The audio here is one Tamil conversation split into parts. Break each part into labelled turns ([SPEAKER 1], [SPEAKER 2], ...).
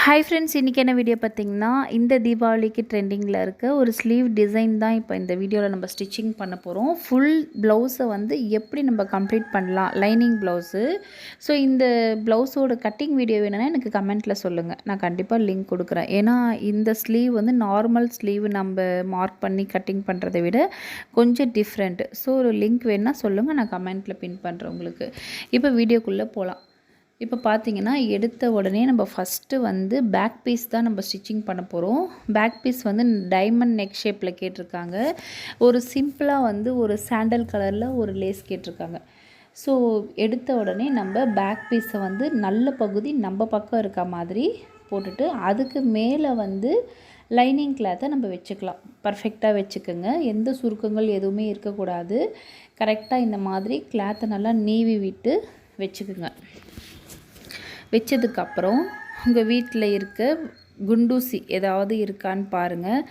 [SPEAKER 1] ஹாய் ஃப்ரெண்ட்ஸ், இன்றைக்கி என்ன வீடியோ பார்த்திங்கன்னா, இந்த தீபாவளிக்கு ட்ரெண்டிங்கில் இருக்க ஒரு ஸ்லீவ் டிசைன் தான் இப்போ இந்த வீடியோவில் நம்ம ஸ்டிச்சிங் பண்ண போகிறோம். ஃபுல் ப்ளவுஸை வந்து எப்படி நம்ம கம்ப்ளீட் பண்ணலாம், லைனிங் ப்ளவுஸு. ஸோ இந்த ப்ளவுஸோட கட்டிங் வீடியோ வேணும்னா எனக்கு கமெண்ட்டில் சொல்லுங்கள், நான் கண்டிப்பாக லிங்க் கொடுக்குறேன். ஏன்னா இந்த ஸ்லீவ் வந்து நார்மல் ஸ்லீவ் நம்ம மார்க் பண்ணி கட்டிங் பண்ணுறதை விட கொஞ்சம் டிஃப்ரெண்ட். ஸோ ஒரு லிங்க் வேணுன்னா சொல்லுங்கள், நான் கமெண்ட்டில் பின் பண்ணுறேன் உங்களுக்கு. இப்போ வீடியோக்குள்ளே போகலாம். இப்போ பார்த்தீங்கன்னா, எடுத்த உடனே நம்ம ஃபஸ்ட்டு வந்து பேக் பீஸ் தான் நம்ம ஸ்டிச்சிங் பண்ண போகிறோம். பேக் பீஸ் வந்து டைமண்ட் நெக் ஷேப்பில் கேட்டிருக்காங்க. ஒரு சிம்பிளாக வந்து ஒரு சாண்டல் கலரில் ஒரு லேஸ் கேட்டிருக்காங்க. ஸோ எடுத்த உடனே நம்ம பேக் பீஸை வந்து நல்ல பகுதி நம்ம பக்கம் இருக்க மாதிரி போட்டுட்டு, அதுக்கு மேலே வந்து லைனிங் கிளாத்தை நம்ம வச்சுக்கலாம். பர்ஃபெக்டாக வச்சுக்கோங்க, எந்த சுருக்கங்கள் எதுவுமே இருக்கக்கூடாது. கரெக்டாக இந்த மாதிரி கிளாத்தை நல்லா நீவி விட்டு வச்சுக்குங்க. வச்சதுக்கப்புறம் உங்கள் வீட்டில் இருக்க குண்டூசி ஏதாவது இருக்கான்னு பாருங்கள்.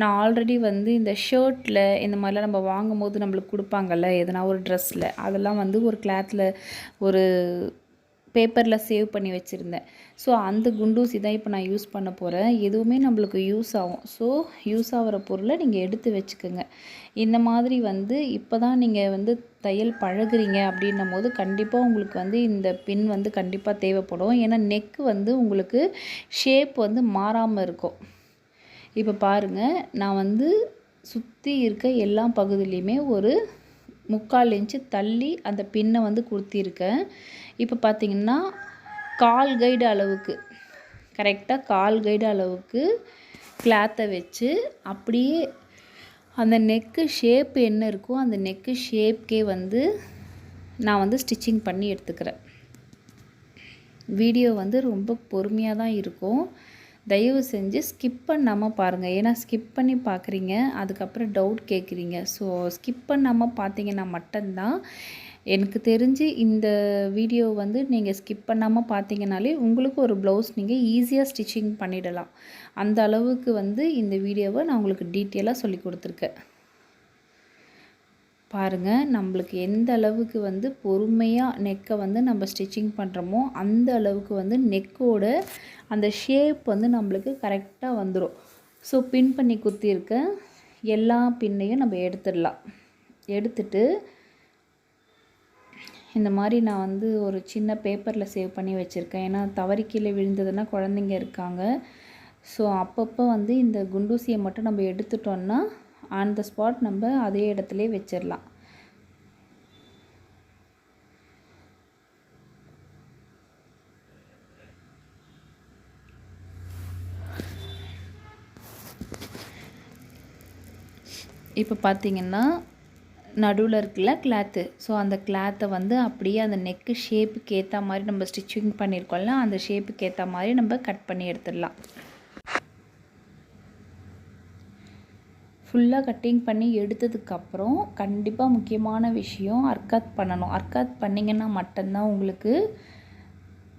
[SPEAKER 1] நான் ஆல்ரெடி வந்து இந்த ஷர்ட்டில் இந்த மாதிரிலாம் நம்ம வாங்கும்போது நம்மளுக்கு கொடுப்பாங்கள்ல, எதனா ஒரு ட்ரெஸ்ஸில், அதெல்லாம் வந்து ஒரு கிளாத்தில் ஒரு பேப்பரில் சேவ் பண்ணி வச்சுருந்தேன். ஸோ அந்த குண்டூசி தான் இப்போ நான் யூஸ் பண்ண போகிறேன். எதுவுமே நம்மளுக்கு யூஸ் ஆகும். ஸோ யூஸ் ஆகிற பொருளை நீங்கள் எடுத்து வச்சுக்கோங்க. இந்த மாதிரி வந்து இப்போ தான் நீங்கள் வந்து தையல் பழகுறீங்க அப்படின்னும் போது கண்டிப்பாக உங்களுக்கு வந்து இந்த பின் வந்து கண்டிப்பாக தேவைப்படும். ஏன்னா நெக்கு வந்து உங்களுக்கு ஷேப் வந்து மாறாமல் இருக்கும். இப்போ பாருங்கள், நான் வந்து சுற்றி இருக்க எல்லா பகுதியிலையுமே ஒரு 3/4 இன்ச்சு தள்ளி அந்த பின்னை வந்து குத்திருக்கேன். இப்போ பார்த்திங்கன்னா 1/4 கைடு அளவுக்கு, கரெக்டாக 1/4 கைடு அளவுக்கு கிளாத்தை வச்சு அப்படியே அந்த நெக்கு ஷேப் என்ன இருக்கோ அந்த நெக்கு ஷேப்கே வந்து நான் வந்து ஸ்டிச்சிங் பண்ணி எடுத்துக்கிறேன். வீடியோ வந்து ரொம்ப பொறுமையாக தான் இருக்கும். தயவு செஞ்சு ஸ்கிப் பண்ணாமல் பாருங்கள். ஏன்னா ஸ்கிப் பண்ணி பார்க்குறீங்க, அதுக்கப்புறம் டவுட் கேட்குறீங்க. ஸோ ஸ்கிப் பண்ணாமல் பார்த்தீங்கன்னா மட்டும்தான் எனக்கு தெரிஞ்சு இந்த வீடியோ வந்து நீங்கள் ஸ்கிப் பண்ணாமல் பார்த்தீங்கனாலே உங்களுக்கு ஒரு ப்ளவுஸ் நீங்கள் ஈஸியாக ஸ்டிச்சிங் பண்ணிடலாம். அந்த அளவுக்கு வந்து இந்த வீடியோவை நான் உங்களுக்கு டீட்டெயிலாக சொல்லி கொடுத்துருக்கேன். பாருங்கள், நம்மளுக்கு எந்த அளவுக்கு வந்து பொறுமையாக நெக்கை வந்து நம்ம ஸ்டிச்சிங் பண்ணுறோமோ அந்த அளவுக்கு வந்து நெக்கோட அந்த ஷேப் வந்து நம்மளுக்கு கரெக்டாக வந்துடும். ஸோ பின் பண்ணி குத்திருக்க எல்லா பின்னையும் நம்ம எடுத்துடலாம். எடுத்துட்டு இந்த மாதிரி நான் வந்து ஒரு சின்ன பேப்பரில் சேவ் பண்ணி வச்சுருக்கேன். ஏன்னா தவறி கீழே விழுந்ததுன்னா குழந்தைங்க இருக்காங்க. ஸோ அப்பப்போ வந்து இந்த குண்டூசியை மட்டும் நம்ம எடுத்துட்டோன்னா ஆன் த ஸ்பாட் நம்ம அதே இடத்துல வச்சிடலாம். இப்போ பார்த்திங்கன்னா நடுவில் இருக்குல்ல கிளாத்து, ஸோ அந்த கிளாத்தை வந்து அப்படியே அந்த நெக்கு ஷேப்புக்கு ஏற்ற மாதிரி நம்ம ஸ்டிச்சிங் பண்ணியிருக்கோம்ல, அந்த ஷேப்புக்கு ஏற்ற மாதிரி நம்ம கட் பண்ணி எடுத்துடலாம். ஃபுல்லாக கட்டிங் பண்ணி எடுத்ததுக்கப்புறம் கண்டிப்பாக முக்கியமான விஷயம் அர்க்காத் பண்ணணும். அர்க்காத் பண்ணிங்கன்னா மட்டும்தான் உங்களுக்கு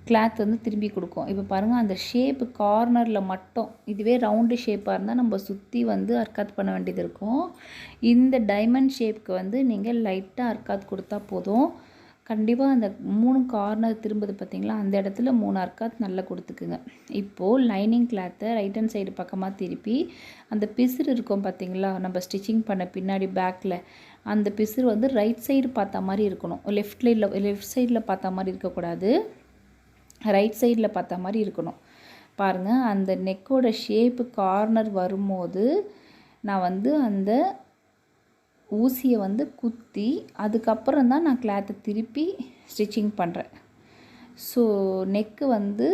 [SPEAKER 1] கிளாத் வந்து திரும்பி கொடுக்கும். இப்போ பாருங்கள், அந்த ஷேப்பு கார்னரில் மட்டும், இதுவே ரவுண்டு ஷேப்பாக இருந்தால் நம்ம சுற்றி வந்து அர்க்காத் பண்ண வேண்டியது இருக்கும். இந்த டைமண்ட் ஷேப்புக்கு வந்து நீங்கள் லைட்டாக அர்க்காத் கொடுத்தா போதும். கண்டிப்பாக அந்த 3 கார்னர் திரும்புது பார்த்திங்களா, அந்த இடத்துல 3 அர்க்காத் நல்லா கொடுத்துக்குங்க. இப்போது லைனிங் கிளாத்தை ரைட் ஹேண்ட் சைடு பக்கமாக திருப்பி அந்த பிசுறு இருக்கும் பார்த்திங்களா, நம்ம ஸ்டிச்சிங் பண்ண பின்னாடி பேக்கில் அந்த பிசுறு வந்து ரைட் சைடு பார்த்த மாதிரி இருக்கணும். லெஃப்ட் சைடில் பார்த்த மாதிரி இருக்கக்கூடாது, ரைட் சைடில் பார்த்த மாதிரி இருக்கணும். பாருங்கள், அந்த நெக்கோட ஷேப்பு கார்னர் வரும்போது நான் வந்து அந்த ஊசியை வந்து குத்தி அதுக்கப்புறம் தான் நான் கிளாத்தை திருப்பி ஸ்டிச்சிங் பண்ணுறேன். ஸோ நெக்கு வந்து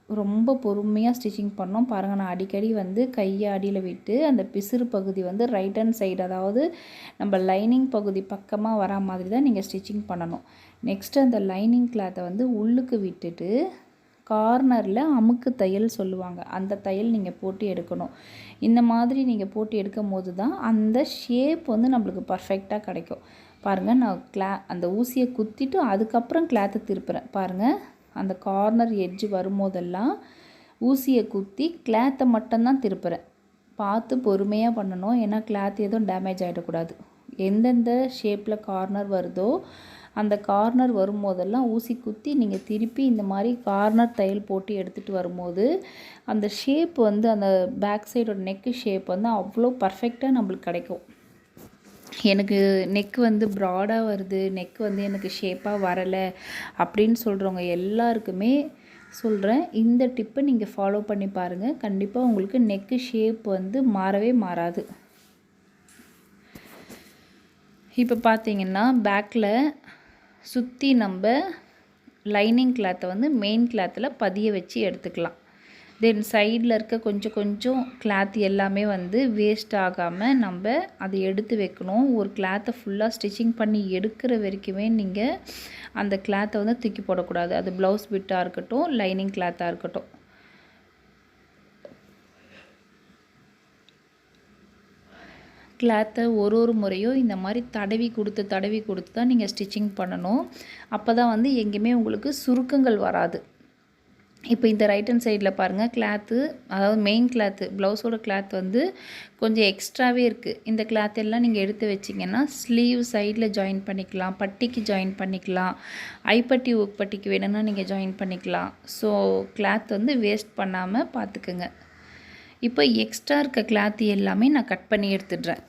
[SPEAKER 1] ரொம்ப பொறுமையாக ஸ்டிச்சிங் பண்ணோம். பாருங்கள், நான் அடிக்கடி வந்து கையை அடியில் விட்டு அந்த பிசுறு பகுதி வந்து ரைட் ஹேண்ட் சைடு, அதாவது நம்ம லைனிங் பகுதி பக்கமாக வரா மாதிரி தான் நீங்கள் ஸ்டிச்சிங் பண்ணணும். நெக்ஸ்ட்டு அந்த லைனிங் கிளாத்தை வந்து உள்ளுக்கு விட்டுட்டு கார்னரில் அமுக்கு தையல் சொல்லுவாங்க, அந்த தையல் நீங்கள் போட்டு எடுக்கணும். இந்த மாதிரி நீங்கள் போட்டு எடுக்கும் போது தான் அந்த ஷேப் வந்து நம்மளுக்கு பர்ஃபெக்டாக கிடைக்கும். பாருங்கள், நான் அந்த ஊசியை குத்திட்டு அதுக்கப்புறம் கிளாத்தை திருப்புறேன். பாருங்கள், அந்த கார்னர் எட்ஜு வரும்போதெல்லாம் ஊசியை குத்தி கிளாத்தை மட்டும்தான் திருப்புறேன். பார்த்து பொறுமையாக பண்ணணும், ஏன்னா கிளாத் எதுவும் டேமேஜ் ஆகிடக்கூடாது. எந்தெந்த ஷேப்பில் கார்னர் வருதோ அந்த கார்னர் வரும்போதெல்லாம் ஊசி குத்தி நீங்கள் திருப்பி இந்த மாதிரி கார்னர் தையல் போட்டு எடுத்துகிட்டு வரும்போது அந்த ஷேப் வந்து அந்த பேக் சைடோட நெக்கு ஷேப் வந்து அவ்வளோ பர்ஃபெக்டாக நம்மளுக்கு கிடைக்கும். எனக்கு நெக் வந்து ப்ராடாக வருது, நெக் வந்து எனக்கு ஷேப்பாக வரலை அப்படின்னு சொல்கிறவங்க எல்லாருக்குமே சொல்கிறேன், இந்த டிப்பை நீங்கள் ஃபாலோ பண்ணி பாருங்கள். கண்டிப்பாக உங்களுக்கு நெக்கு ஷேப் வந்து மாறவே மாறாது. இப்போ பார்த்தீங்கன்னா பேக்கில் சுற்றி நம்ம லைனிங் கிளாத்தை வந்து மெயின் கிளாத்தில் பதிய வச்சு எடுத்துக்கலாம். தென் சைடில் இருக்க கொஞ்சம் கிளாத் எல்லாமே வந்து வேஸ்ட் ஆகாமல் நம்ம அதை எடுத்து வைக்கணும். ஒரு கிளாத்தை ஃபுல்லாக ஸ்டிச்சிங் பண்ணி எடுக்கிற வரைக்குமே நீங்கள் அந்த கிளாத்தை வந்து தூக்கி போடக்கூடாது. அது ப்ளவுஸ் பிட்டாக இருக்கட்டும், லைனிங் கிளாத்தாக இருக்கட்டும். கிளாத்தை ஒரு முறையும் இந்த மாதிரி தடவி கொடுத்து தான் நீங்கள் ஸ்டிச்சிங் பண்ணணும். அப்போ தான் வந்து எங்கேயுமே உங்களுக்கு சுருக்கங்கள் வராது. இப்போ இந்த ரைட் ஹேண்ட் சைடில் பாருங்கள், கிளாத்து அதாவது மெயின் கிளாத்து ப்ளவுஸோட கிளாத் வந்து கொஞ்சம் எக்ஸ்ட்ராவே இருக்குது. இந்த கிளாத் எல்லாம் நீங்கள் எடுத்து வச்சிங்கன்னா ஸ்லீவ் சைடில் ஜாயின் பண்ணிக்கலாம், பட்டிக்கு ஜாயின் பண்ணிக்கலாம், ஐப்பட்டி ஊக்பட்டிக்கு வேணும்னா நீங்கள் ஜாயின் பண்ணிக்கலாம். ஸோ கிளாத் வந்து வேஸ்ட் பண்ணாமல் பார்த்துக்குங்க. இப்போ எக்ஸ்ட்ரா இருக்க கிளாத் எல்லாமே நான் கட் பண்ணி எடுத்துடுறேன்.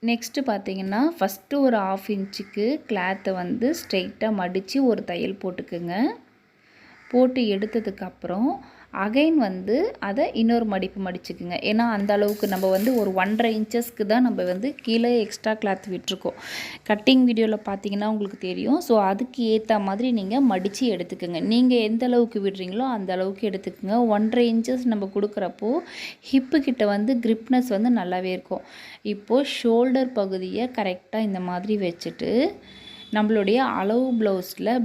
[SPEAKER 1] நெக்ஸ்ட்டு பார்த்தீங்கன்னா ஃபஸ்ட்டு ஒரு 1/2 இன்ச்சுக்கு கிளாத்தை வந்து ஸ்ட்ரெயிட்டாக மடித்து ஒரு தையல் போட்டுக்குங்க. போட்டு எடுத்ததுக்கப்புறம் அகைன் வந்து அதை இன்னொரு மடிப்பு மடிச்சுக்குங்க. ஏன்னா அந்த அளவுக்கு நம்ம வந்து ஒரு 1.5 இன்ச்சஸ்க்கு தான் நம்ம வந்து கீழே எக்ஸ்ட்ரா கிளாத் விட்டுருக்கோம். கட்டிங் வீடியோவில் பார்த்தீங்கன்னா உங்களுக்கு தெரியும். ஸோ அதுக்கு ஏற்ற மாதிரி நீங்கள் மடித்து எடுத்துக்கோங்க. நீங்கள் எந்த அளவுக்கு விடுறீங்களோ அந்த அளவுக்கு எடுத்துக்கோங்க. 1.5 இன்ச்சஸ் நம்ம கொடுக்குறப்போ ஹிப்பு கிட்ட வந்து கிரிப்னஸ் வந்து நல்லாவே இருக்கும். இப்போது ஷோல்டர் பகுதியை கரெக்டாக இந்த மாதிரி வச்சுட்டு நம்மளுடைய அளவு ப்ளவுஸில்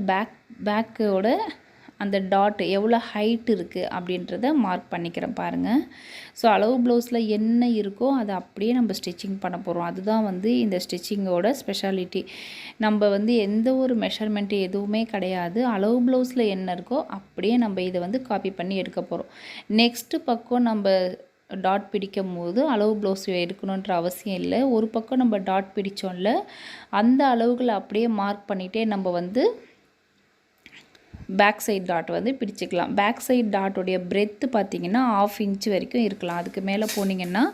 [SPEAKER 1] பேக்கோட அந்த டாட் எவ்வளோ ஹைட் இருக்குது அப்படின்றத மார்க் பண்ணிக்கிறேன் பாருங்கள். ஸோ அளவு ப்ளவுஸில் என்ன இருக்கோ அதை அப்படியே நம்ம ஸ்டிச்சிங் பண்ண போகிறோம். அதுதான் வந்து இந்த ஸ்டிச்சிங்கோட ஸ்பெஷாலிட்டி. நம்ம வந்து எந்த ஒரு மெஷர்மெண்ட்டு எதுவுமே கிடையாது. அளவு ப்ளவுஸில் என்ன இருக்கோ அப்படியே நம்ம இதை வந்து காப்பி பண்ணி எடுக்க போகிறோம். நெக்ஸ்ட்டு பக்கம் நம்ம டாட் பிடிக்கும் போது அளவு ப்ளவுஸ் எடுக்கணுன்ற அவசியம் இல்லை. ஒரு பக்கம் நம்ம டாட் பிடிச்சோம்ல, அந்த அளவுகளை அப்படியே மார்க் பண்ணிகிட்டே நம்ம வந்து பேக் சைட் டாட் வந்து பிடிச்சிக்கலாம். பேக் சைட் டாட்டோடைய பிரெத்து பார்த்திங்கன்னா 1/2 இன்ச் வரைக்கும் இருக்கலாம். அதுக்கு மேலே போனீங்கன்னா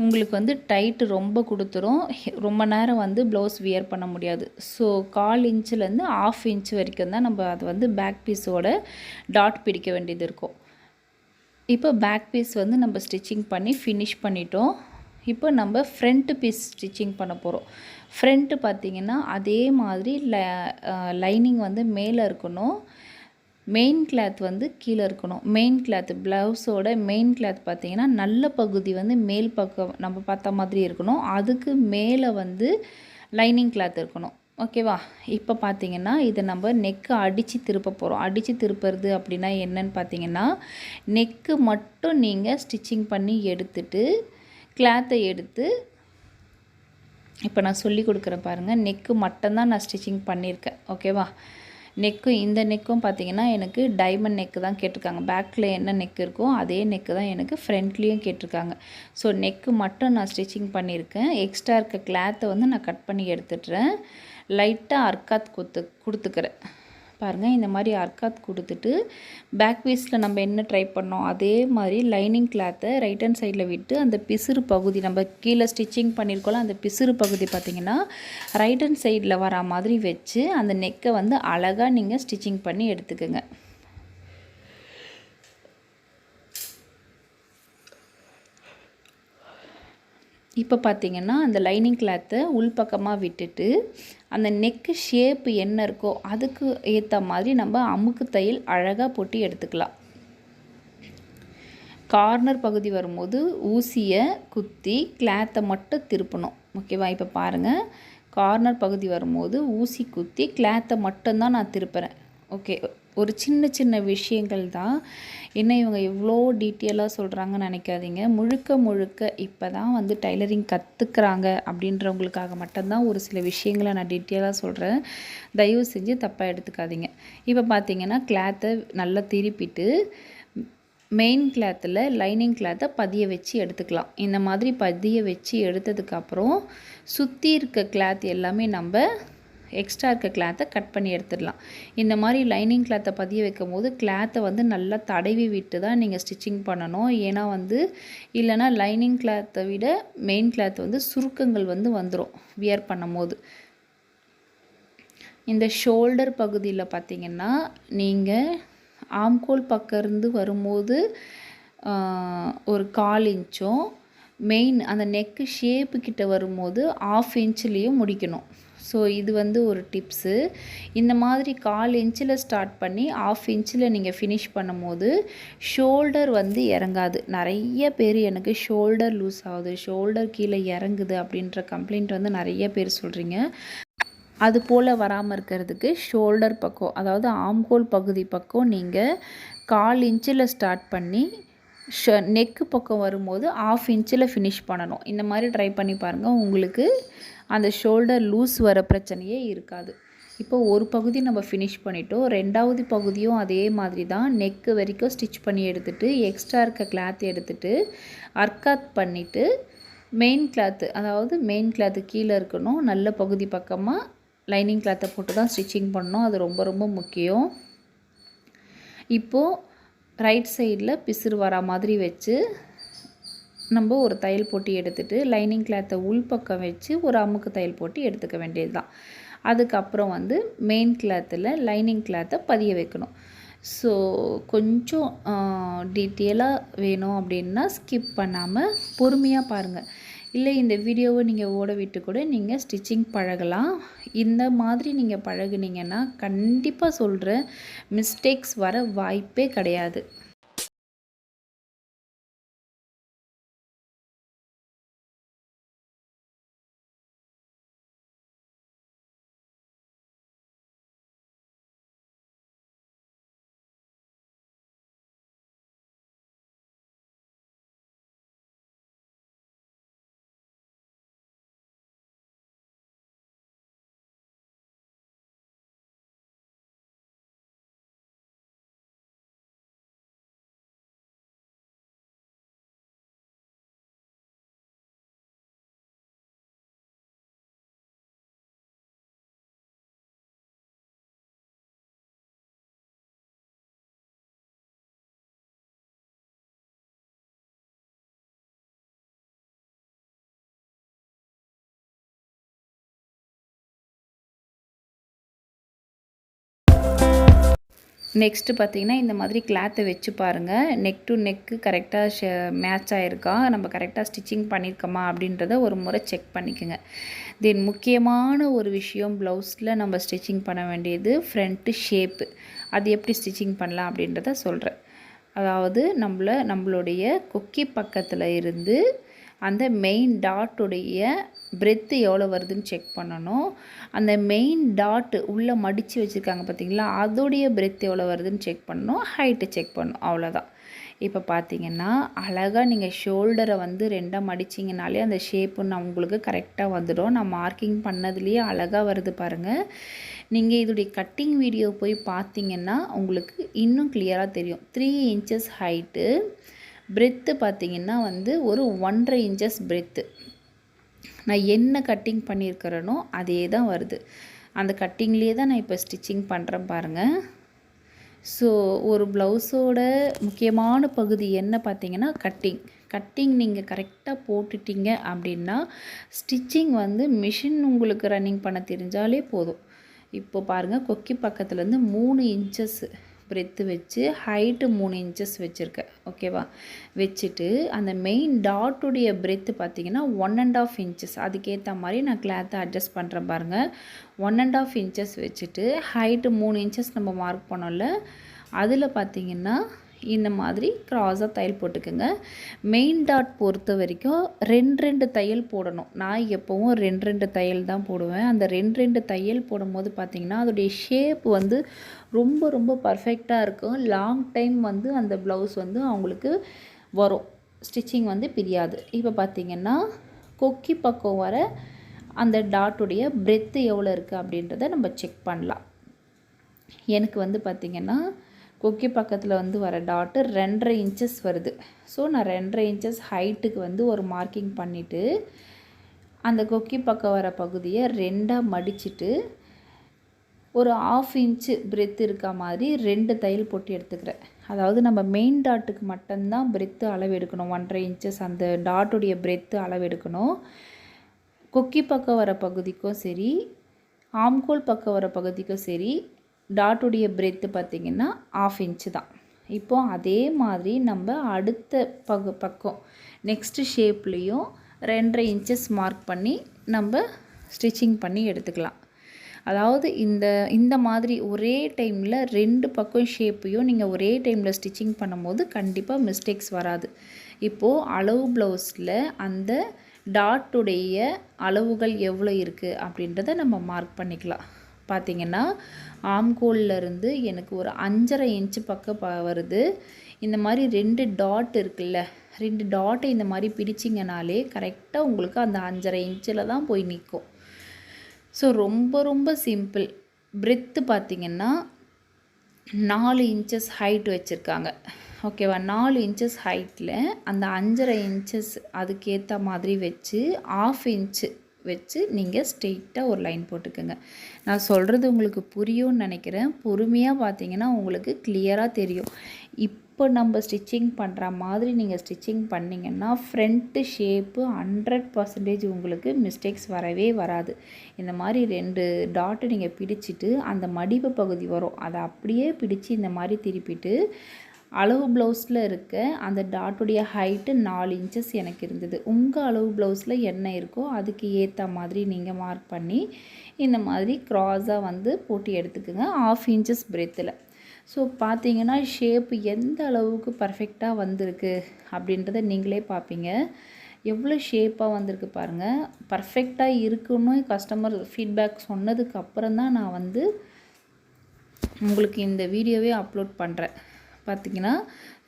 [SPEAKER 1] உங்களுக்கு வந்து டைட்டு ரொம்ப கொடுத்துரும். ரொம்ப நேரம் வந்து ப்ளவுஸ் வியர் பண்ண முடியாது. ஸோ 1/4 இன்ச்சிலேருந்து 1/2 இன்ச் வரைக்கும் தான் நம்ம அது வந்து பேக் பீஸோட டாட் பிடிக்க வேண்டியது இருக்கும். இப்போ பேக் பீஸ் வந்து நம்ம ஸ்டிச்சிங் பண்ணி ஃபினிஷ் பண்ணிட்டோம். இப்போ நம்ம ஃப்ரண்ட்டு பீஸ் ஸ்டிச்சிங் பண்ண போகிறோம். ஃப்ரண்ட்டு பார்த்திங்கன்னா அதே மாதிரி லைனிங் வந்து மேலே இருக்கணும், மெயின் கிளாத் வந்து கீழே இருக்கணும். மெயின் கிளாத் ப்ளவுஸோட மெயின் கிளாத் பார்த்திங்கன்னா நல்ல பகுதி வந்து மேல் பக்கம் நம்ம பார்த்த மாதிரி இருக்கணும். அதுக்கு மேலே வந்து லைனிங் கிளாத் இருக்கணும். ஓகேவா? இப்போ பார்த்திங்கன்னா இதை நம்ம நெக்கு அடித்து திருப்ப போகிறோம். அடித்து திருப்புறது அப்படின்னா என்னன்னு பார்த்திங்கன்னா, நெக்கு மட்டும் நீங்கள் ஸ்டிச்சிங் பண்ணி எடுத்துட்டு கிளாத்தை எடுத்து இப்போ நான் சொல்லி கொடுக்குறேன் பாருங்கள். நெக்கு மட்டும்தான் நான் ஸ்டிச்சிங் பண்ணியிருக்கேன். ஓகேவா? இந்த நெக்கும் பார்த்திங்கன்னா எனக்கு டைமண்ட் நெக்கு தான் கேட்டிருக்காங்க. பேக்கில் என்ன நெக்கு இருக்கோ அதே நெக்கு தான் எனக்கு ஃப்ரண்ட்லேயும் கேட்டிருக்காங்க. ஸோ நெக்கு மட்டும் நான் ஸ்டிச்சிங் பண்ணியிருக்கேன். எக்ஸ்ட்ரா இருக்க கிளாத்தை வந்து நான் கட் பண்ணி எடுத்துடுறேன். லைட்டாக அர்க்காத் கொடுத்துக்கிறேன் பாருங்கள். இந்த மாதிரி அர்க்காத் கொடுத்துட்டு பேக் பீஸில் நம்ம என்ன ட்ரை பண்ணோம் அதே மாதிரி லைனிங் கிளாத்தை ரைட் ஹேண்ட் சைடில் விட்டு அந்த பிசுறு பகுதி நம்ம கீழே ஸ்டிச்சிங் பண்ணியிருக்கோம்ல, அந்த பிசுறு பகுதி பார்த்திங்கன்னா ரைட் ஹேண்ட் சைடில் வர மாதிரி வச்சு அந்த நெக்கை வந்து அழகாக நீங்கள் ஸ்டிச்சிங் பண்ணி எடுத்துக்கோங்க. இப்போ பார்த்திங்கன்னா அந்த லைனிங் கிளாத்தை உள்பக்கமாக விட்டுட்டு அந்த நெக்கு ஷேப்பு என்ன இருக்கோ அதுக்கு ஏற்ற மாதிரி நம்ம அமுக்கு தையல் அழகாக போட்டு எடுத்துக்கலாம். கார்னர் பகுதி வரும்போது ஊசியை குத்தி கிளாத்தை மட்டும் திருப்பணும். ஓகேவா? இப்போ பாருங்கள், கார்னர் பகுதி வரும்போது ஊசி குத்தி கிளாத்தை மட்டும்தான் நான் திருப்புறேன். ஓகே, ஒரு சின்ன சின்ன விஷயங்கள் தான். என்ன இவங்க எவ்வளோ டீட்டெயிலாக சொல்கிறாங்கன்னு நினைக்காதீங்க. முழுக்க முழுக்க இப்போ தான் வந்து டைலரிங் கற்றுக்குறாங்க அப்படின்றவங்களுக்காக மட்டும்தான் ஒரு சில விஷயங்களை நான் டீட்டெயிலாக சொல்கிறேன். தயவு செஞ்சு தப்பாக எடுத்துக்காதீங்க. இப்போ பார்த்திங்கன்னா கிளாத்தை நல்லா திருப்பிட்டு மெயின் கிளாத்தில் லைனிங் கிளாத்தை பதிய வச்சு எடுத்துக்கலாம். இந்த மாதிரி பதிய வச்சு எடுத்ததுக்கப்புறம் சுற்றி இருக்க கிளாத் எல்லாமே நம்ம எக்ஸ்ட்ரா இருக்க கிளாத்தை கட் பண்ணி எடுத்துடலாம். இந்த மாதிரி லைனிங் கிளாத்தை பதிய வைக்கும் போது கிளாத்தை வந்து நல்லா தடவி விட்டு தான் நீங்கள் ஸ்டிச்சிங் பண்ணணும். ஏன்னா வந்து இல்லைனா லைனிங் கிளாத்தை விட மெயின் கிளாத் வந்து சுருக்கங்கள் வந்து வந்துடும் வியர் பண்ணும் போது. இந்த ஷோல்டர் பகுதியில் பார்த்திங்கன்னா நீங்கள் ஆம்கோல் பக்கம் இருந்து வரும்போது ஒரு 1/4 இன்ச்சும் மெயின் அந்த நெக்கு ஷேப்பு கிட்ட வரும்போது 1/2 இன்ச்லேயும் முடிக்கணும். ஸோ இது வந்து ஒரு டிப்ஸு. இந்த மாதிரி 1/4 இன்ச்சில் ஸ்டார்ட் பண்ணி 1/2 இன்ச்சில் நீங்கள் ஃபினிஷ் பண்ணும்போது ஷோல்டர் வந்து இறங்காது. நிறைய பேர் எனக்கு ஷோல்டர் லூஸ் ஆகுது, ஷோல்டர் கீழே இறங்குது அப்படின்ற கம்ப்ளைண்ட் வந்து நிறைய பேர் சொல்கிறீங்க. அது போல் வராமல் இருக்கிறதுக்கு ஷோல்டர் பக்கம், அதாவது ஆம்கோல் பகுதி பக்கம் நீங்கள் 1/4 இன்ச்சில் ஸ்டார்ட் பண்ணி நெக்கு பக்கம் வரும்போது 1/2 இன்ச்சில் ஃபினிஷ் பண்ணணும். இந்த மாதிரி ட்ரை பண்ணி பாருங்கள், உங்களுக்கு அந்த ஷோல்டர் லூஸ் வர பிரச்சனையே இருக்காது. இப்போ ஒரு பகுதி நம்ம ஃபினிஷ் பண்ணிட்டோம். 2வது பகுதியும் அதே மாதிரி தான் நெக்கு வரைக்கும் ஸ்டிச் பண்ணி எடுத்துகிட்டு எக்ஸ்ட்ரா இருக்க கிளாத் எடுத்துகிட்டு அர்க்காத் பண்ணிவிட்டு மெயின் கிளாத்து, அதாவது மெயின் கிளாத்து கீழே இருக்கணும், நல்ல பகுதி பக்கமாக லைனிங் கிளாத்தை போட்டு தான் ஸ்டிச்சிங் பண்ணணும். அது ரொம்ப ரொம்ப முக்கியம். இப்போது ரைட் சைடில் பிசுறு வர மாதிரி வச்சு நம்ம ஒரு தையல் போட்டு எடுத்துகிட்டு லைனிங் கிளாத்தை உள்பக்கம் வச்சு ஒரு அமுக்கு தையல் போட்டு எடுத்துக்க வேண்டியது தான். அதுக்கப்புறம் வந்து மெயின் கிளாத்தில் லைனிங் கிளாத்தை பதிய வைக்கணும். ஸோ கொஞ்சம் டீட்டெயிலாக வேணும் அப்படின்னா ஸ்கிப் பண்ணாமல் பொறுமையாக பாருங்கள். இல்லை இந்த வீடியோவை நீங்கள் ஓட விட்டு கூட நீங்கள் ஸ்டிச்சிங் பழகலாம். இந்த மாதிரி நீங்கள் பழகுனீங்கன்னா கண்டிப்பாக சொல்கிறேன், மிஸ்டேக்ஸ் வர வாய்ப்பே கிடையாது. நெக்ஸ்ட்டு பார்த்திங்கன்னா இந்த மாதிரி கிளாத்தை வச்சு பாருங்கள், நெக் டு நெக்கு கரெக்டாக மேட்ச் ஆகிருக்கா, நம்ம கரெக்டாக ஸ்டிச்சிங் பண்ணியிருக்கோமா அப்படின்றத ஒரு முறை செக் பண்ணிக்கோங்க. தென் முக்கியமான ஒரு விஷயம், ப்ளவுஸில் நம்ம ஸ்டிச்சிங் பண்ண வேண்டியது ஃப்ரண்ட்டு ஷேப்பு. அது எப்படி ஸ்டிச்சிங் பண்ணலாம் அப்படின்றத சொல்கிறேன். அதாவது நம்மளுடைய கொக்கி பக்கத்தில் இருந்து அந்த மெயின் டாட்டுடைய பிரெத்து எவ்வளோ வருதுன்னு செக் பண்ணணும். அந்த மெயின் டாட்டு உள்ளே மடித்து வச்சுருக்காங்க பார்த்திங்களா, அதோடைய பிரெத் எவ்வளோ வருதுன்னு செக் பண்ணணும், ஹைட்டு செக் பண்ணணும், அவ்வளோதான். இப்போ பார்த்திங்கன்னா அழகாக நீங்கள் ஷோல்டரை வந்து 2ஆக மடிச்சிங்கனாலே அந்த ஷேப்பு உங்களுக்கு கரெக்டாக வந்துடும். நான் மார்க்கிங் பண்ணதுலேயே அழகாக வருது பாருங்கள். நீங்கள் இதோடைய கட்டிங் வீடியோ போய் பார்த்திங்கன்னா உங்களுக்கு இன்னும் கிளியராக தெரியும். 3 இன்ச்சஸ் ஹைட்டு, பிரெத்து பார்த்திங்கன்னா வந்து ஒரு 1.5 இன்ச்சஸ் பிரெத்து. நான் என்ன கட்டிங் பண்ணியிருக்கிறேனோ அதே தான் வருது. அந்த கட்டிங்லேயே தான் நான் இப்போ ஸ்டிச்சிங் பண்ணுறேன் பாருங்கள். ஸோ ஒரு ப்ளவுஸோட முக்கியமான பகுதி என்ன பார்த்திங்கன்னா கட்டிங் நீங்கள் கரெக்டாக போட்டுட்டீங்க அப்படின்னா ஸ்டிச்சிங் வந்து மிஷின் உங்களுக்கு ரன்னிங் பண்ண தெரிஞ்சாலே போதும். இப்போ பாருங்கள், கொக்கி பக்கத்துலேருந்து 3 இன்ச்சஸ் பிரெத்து வச்சு ஹைட்டு 3 இன்ச்சஸ் வச்சுருக்கேன். ஓகேவா? வச்சுட்டு அந்த மெயின் டாட்டுடைய பிரெத்து பார்த்திங்கன்னா 1.5 இன்ச்சஸ். அதுக்கேற்ற மாதிரி நான் கிளாத்தை அட்ஜஸ்ட் பண்ணுறேன் பாருங்கள். 1.5 இன்ச்சஸ் வச்சுட்டு ஹைட்டு 3 இன்ச்சஸ் நம்ம மார்க் பண்ணோம்ல, அதில் பார்த்திங்கன்னா இந்த மாதிரி க்ராஸாக தையல் போட்டுக்குங்க. மெயின் டாட் பொறுத்த வரைக்கும் 2 தையல் போடணும். நான் எப்போவும் 2 தையல் தான் போடுவேன். அந்த 2 தையல் போடும்போது பார்த்திங்கன்னா அதோடைய ஷேப் வந்து ரொம்ப ரொம்ப பர்ஃபெக்டாக இருக்கும். லாங் டைம் வந்து அந்த ப்ளவுஸ் வந்து அவங்களுக்கு வரும், ஸ்டிச்சிங் வந்து பிரியாது. இப்போ பார்த்திங்கன்னா கொக்கி பக்கம் வர அந்த டாட்டுடைய பிரெத்து எவ்வளோ இருக்குது அப்படின்றத நம்ம செக் பண்ணலாம். எனக்கு வந்து பார்த்திங்கன்னா கொக்கி பக்கத்தில் வந்து வர டாட்டு 2.5 இன்ச்சஸ் வருது. ஸோ நான் 2.5 இன்ச்சஸ் ஹைட்டுக்கு வந்து ஒரு மார்க்கிங் பண்ணிவிட்டு அந்த கொக்கி பக்கம் வர பகுதியை 2ஆக மடிச்சுட்டு ஒரு 1/2 இன்ச்சு பிரெத்து இருக்க மாதிரி 2 தையல் போட்டு எடுத்துக்கிறேன். அதாவது நம்ம மெயின் டாட்டுக்கு மட்டும்தான் பிரெத்து அளவு எடுக்கணும். 1.5 இன்ச்சஸ் அந்த டாட்டுடைய பிரெத்து அளவு எடுக்கணும். கொக்கி பக்கம் வர பகுதிக்கும் சரி, ஆம்கோல் பக்கம் வர பகுதிக்கும் சரி, டாட்டுடைய பிரெத்து பார்த்திங்கன்னா 1/2 இன்ச்சு தான். இப்போது அதே மாதிரி நம்ம அடுத்த பக்கம் நெக்ஸ்ட்டு ஷேப்லேயும் 2.5 இன்ச்சஸ் மார்க் பண்ணி நம்ம ஸ்டிச்சிங் பண்ணி எடுத்துக்கலாம். அதாவது இந்த மாதிரி ஒரே டைமில் 2 பக்கம் ஷேப்பையும் நீங்கள் ஒரே டைமில் ஸ்டிச்சிங் பண்ணும்போது கண்டிப்பாக மிஸ்டேக்ஸ் வராது. இப்போது அளவு ப்ளவுஸில் அந்த டாட்டுடைய அளவுகள் எவ்வளோ இருக்குது அப்படின்றத நம்ம மார்க் பண்ணிக்கலாம். பார்த்திங்கன்னா ஆம்கோல்லேருந்து எனக்கு ஒரு 5.5 இன்ச்சு பக்கம் வருது. இந்த மாதிரி 2 டாட் இருக்குல்ல, 2 டாட்டை இந்த மாதிரி பிடிச்சிங்கனாலே கரெக்டாக உங்களுக்கு அந்த 5.5 இன்ச்சில் தான் போய் நிற்கும். ஸோ ரொம்ப ரொம்ப சிம்பிள். பிரெத்து பார்த்திங்கன்னா 4 இன்ச்சஸ் ஹைட் வச்சுருக்காங்க. ஓகேவா? 4 இன்ச்சஸ் ஹைட்டில் அந்த 5.5 இன்ச்சஸ் அதுக்கேற்ற மாதிரி வச்சு 1/2 இன்ச்சு வச்சு நீங்கள் ஸ்ட்ரெயிட்டாக ஒரு லைன் போட்டுக்கோங்க. நான் சொல்கிறது உங்களுக்கு புரியும்னு நினைக்கிறேன். பொறுமையாக பார்த்தீங்கன்னா உங்களுக்கு கிளியராக தெரியும். இப்போ நம்ம ஸ்டிச்சிங் பண்ணுற மாதிரி நீங்கள் ஸ்டிச்சிங் பண்ணிங்கன்னா ஃப்ரண்ட்டு ஷேப்பு 100% உங்களுக்கு மிஸ்டேக்ஸ் வரவே வராது. இந்த மாதிரி 2 டாட்டு நீங்கள் பிடிச்சிட்டு அந்த மடிப்பு பகுதி வரும், அதை அப்படியே பிடிச்சி இந்த மாதிரி திருப்பிட்டு அளவு ப்ளவுஸில் இருக்க அந்த டாட்டுடைய ஹைட்டு 4 இன்ச்சஸ் எனக்கு இருந்தது. உங்கள் அளவு ப்ளவுஸில் என்ன இருக்கோ அதுக்கு ஏற்ற மாதிரி நீங்கள் மார்க் பண்ணி இந்த மாதிரி க்ராஸாக வந்து போட்டு எடுத்துக்கோங்க 1/2 இன்ச்சஸ் பிரெத்தில். ஸோ பார்த்தீங்கன்னா ஷேப்பு எந்த அளவுக்கு பர்ஃபெக்டாக வந்திருக்கு அப்படின்றத நீங்களே பார்ப்பீங்க. எவ்வளோ ஷேப்பாக வந்திருக்கு பாருங்கள். பர்ஃபெக்டாக இருக்குன்னு கஸ்டமர் ஃபீட்பேக் சொன்னதுக்கு அப்புறம் தான் நான் வந்து உங்களுக்கு இந்த வீடியோவே அப்லோட் பண்ணுறேன். பார்த்திங்கன்னா